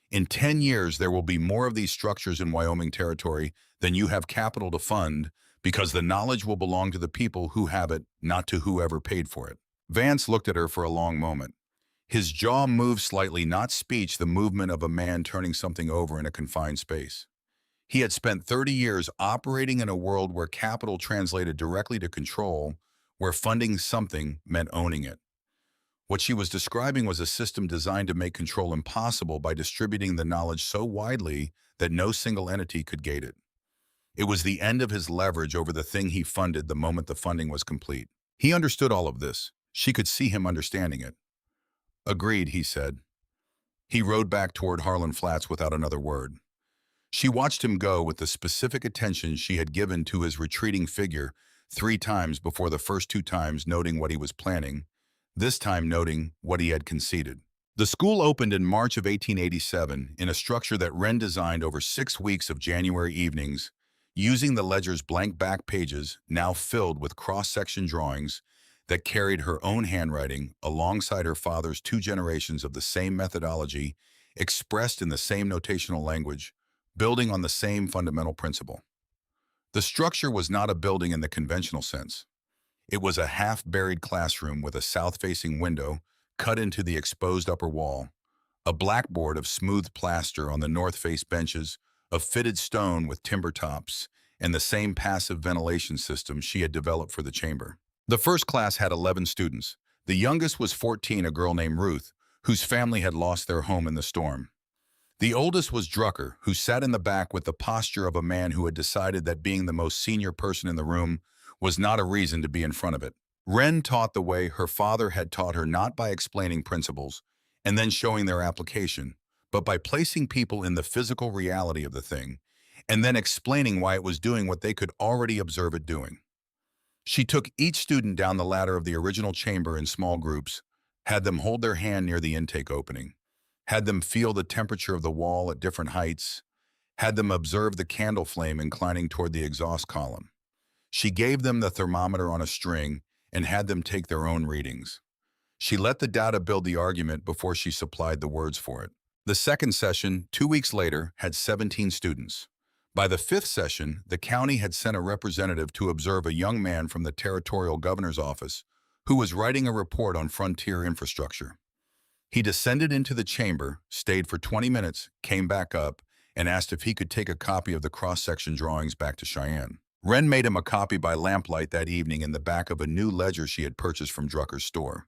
In 10 years, there will be more of these structures in Wyoming territory than you have capital to fund because the knowledge will belong to the people who have it, not to whoever paid for it. Vance looked at her for a long moment. His jaw moved slightly, not speech, the movement of a man turning something over in a confined space. He had spent 30 years operating in a world where capital translated directly to control, where funding something meant owning it. What she was describing was a system designed to make control impossible by distributing the knowledge so widely that no single entity could gate it. It was the end of his leverage over the thing he funded the moment the funding was complete. He understood all of this. She could see him understanding it. Agreed, he said. He rode back toward Harlan Flats without another word. She watched him go with the specific attention she had given to his retreating figure 3 times before, the first 2 times noting what he was planning, this time noting what he had conceded. The school opened in March of 1887 in a structure that Wren designed over 6 weeks of January evenings, using the ledger's blank back pages, now filled with cross-section drawings, that carried her own handwriting alongside her father's 2 generations of the same methodology, expressed in the same notational language, building on the same fundamental principle. The structure was not a building in the conventional sense. It was a half-buried classroom with a south-facing window cut into the exposed upper wall, a blackboard of smooth plaster on the north-face benches, of fitted stone with timber tops, and the same passive ventilation system she had developed for the chamber. The first class had 11 students. The youngest was 14, a girl named Ruth, whose family had lost their home in the storm. The oldest was Drucker, who sat in the back with the posture of a man who had decided that being the most senior person in the room was not a reason to be in front of it. Wren taught the way her father had taught her, not by explaining principles and then showing their application, but by placing people in the physical reality of the thing and then explaining why it was doing what they could already observe it doing. She took each student down the ladder of the original chamber in small groups, had them hold their hand near the intake opening, had them feel the temperature of the wall at different heights, had them observe the candle flame inclining toward the exhaust column. She gave them the thermometer on a string and had them take their own readings. She let the data build the argument before she supplied the words for it. The second session, 2 weeks later, had 17 students. By the 5th session, the county had sent a representative to observe a young man from the territorial governor's office who was writing a report on frontier infrastructure. He descended into the chamber, stayed for 20 minutes, came back up, and asked if he could take a copy of the cross-section drawings back to Cheyenne. Wren made him a copy by lamplight that evening in the back of a new ledger she had purchased from Drucker's store.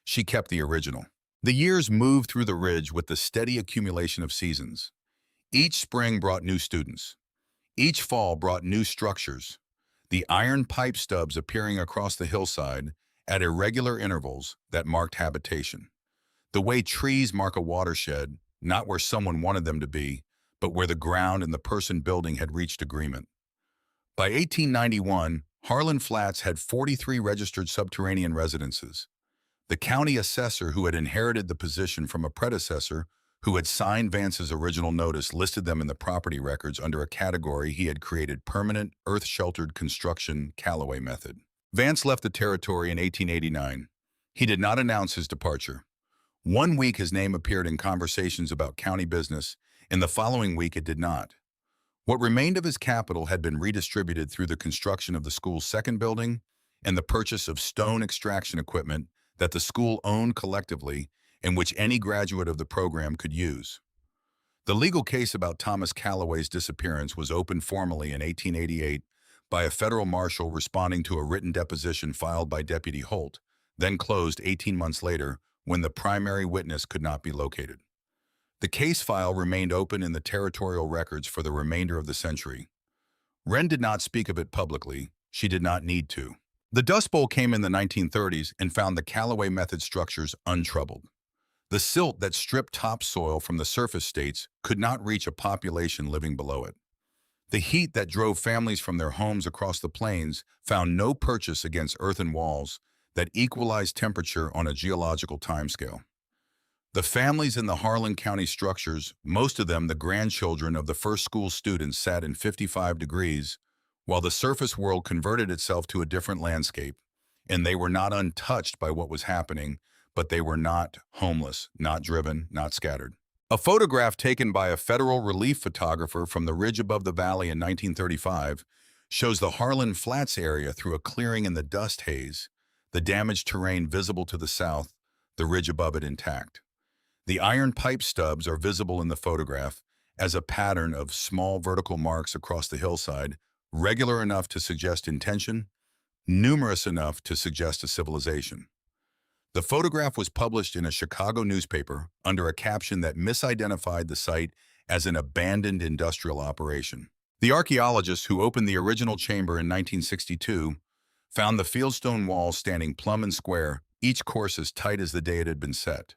She kept the original. The years moved through the ridge with the steady accumulation of seasons. Each spring brought new students. Each fall brought new structures, the iron pipe stubs appearing across the hillside at irregular intervals that marked habitation. The way trees mark a watershed, not where someone wanted them to be, but where the ground and the person building had reached agreement. By 1891, Harlan Flats had 43 registered subterranean residences. The county assessor who had inherited the position from a predecessor who had signed Vance's original notice listed them in the property records under a category he had created: permanent, earth-sheltered construction Callaway method. Vance left the territory in 1889. He did not announce his departure. 1 week his name appeared in conversations about county business, and the following week it did not. What remained of his capital had been redistributed through the construction of the school's second building and the purchase of stone extraction equipment that the school owned collectively and which any graduate of the program could use. The legal case about Thomas Callaway's disappearance was opened formally in 1888 by a federal marshal responding to a written deposition filed by Deputy Holt, then closed 18 months later when the primary witness could not be located. The case file remained open in the territorial records for the remainder of the century. Wren did not speak of it publicly. She did not need to. The Dust Bowl came in the 1930s and found the Callaway method structures untroubled. The silt that stripped topsoil from the surface states could not reach a population living below it. The heat that drove families from their homes across the plains found no purchase against earthen walls that equalized temperature on a geological timescale. The families in the Harlan County structures, most of them the grandchildren of the first school students, sat in 55 degrees, while the surface world converted itself to a different landscape, and they were not untouched by what was happening, but they were not homeless, not driven, not scattered. A photograph taken by a federal relief photographer from the ridge above the valley in 1935 shows the Harlan Flats area through a clearing in the dust haze, the damaged terrain visible to the south, the ridge above it intact. The iron pipe stubs are visible in the photograph as a pattern of small vertical marks across the hillside, regular enough to suggest intention, numerous enough to suggest a civilization. The photograph was published in a Chicago newspaper under a caption that misidentified the site as an abandoned industrial operation. The archaeologists who opened the original chamber in 1962 found the fieldstone walls standing plumb and square, each course as tight as the day it had been set.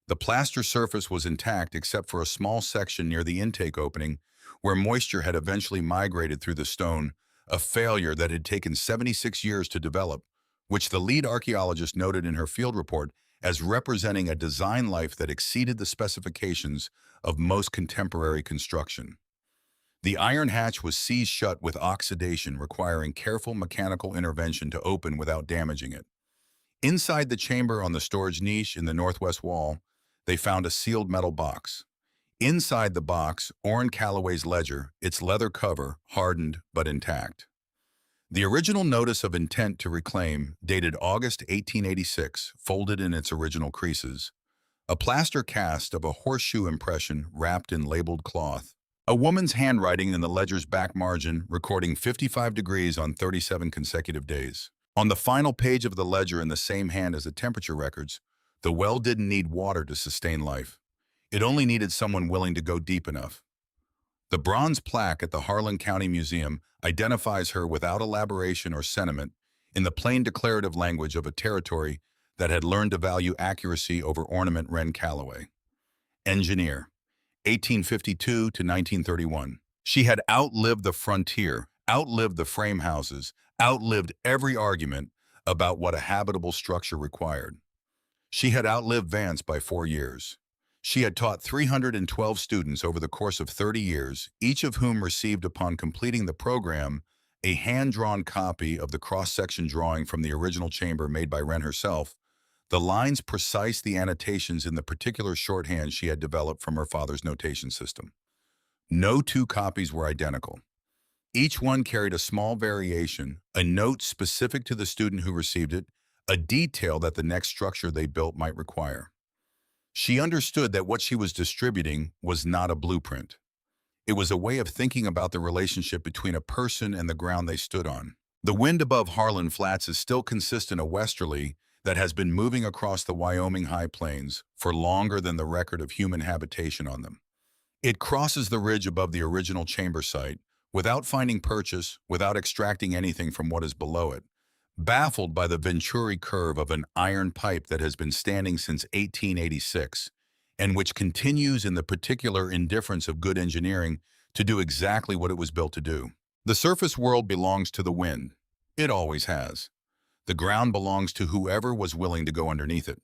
The plaster surface was intact except for a small section near the intake opening where moisture had eventually migrated through the stone, a failure that had taken 76 years to develop, which the lead archaeologist noted in her field report as representing a design life that exceeded the specifications of most contemporary construction. The iron hatch was seized shut with oxidation, requiring careful mechanical intervention to open without damaging it. Inside the chamber on the storage niche in the northwest wall, they found a sealed metal box. Inside the box, Orrin Callaway's ledger, its leather cover, hardened but intact. The original notice of intent to reclaim, dated August 1886, folded in its original creases. A plaster cast of a horseshoe impression wrapped in labeled cloth. A woman's handwriting in the ledger's back margin, recording 55 degrees on 37 consecutive days. On the final page of the ledger, in the same hand as the temperature records, the well didn't need water to sustain life. It only needed someone willing to go deep enough. The bronze plaque at the Harlan County Museum identifies her without elaboration or sentiment in the plain declarative language of a territory that had learned to value accuracy over ornament. Wren Callaway. Engineer, 1852 to 1931. She had outlived the frontier, outlived the frame houses, outlived every argument about what a habitable structure required. She had outlived Vance by 4 years. She had taught 312 students over the course of 30 years, each of whom received upon completing the program a hand-drawn copy of the cross-section drawing from the original chamber made by Wren herself, the lines precise the annotations in the particular shorthand she had developed from her father's notation system. No two copies were identical. Each one carried a small variation, a note specific to the student who received it, a detail that the next structure they built might require. She understood that what she was distributing was not a blueprint. It was a way of thinking about the relationship between a person and the ground they stood on. The wind above Harlan Flats is still consistent, a westerly that has been moving across the Wyoming high plains for longer than the record of human habitation on them. It crosses the ridge above the original chamber site without finding purchase, without extracting anything from what is below it, baffled by the Venturi curve of an iron pipe that has been standing since 1886, and which continues in the particular indifference of good engineering to do exactly what it was built to do. The surface world belongs to the wind. It always has. The ground belongs to whoever was willing to go underneath it.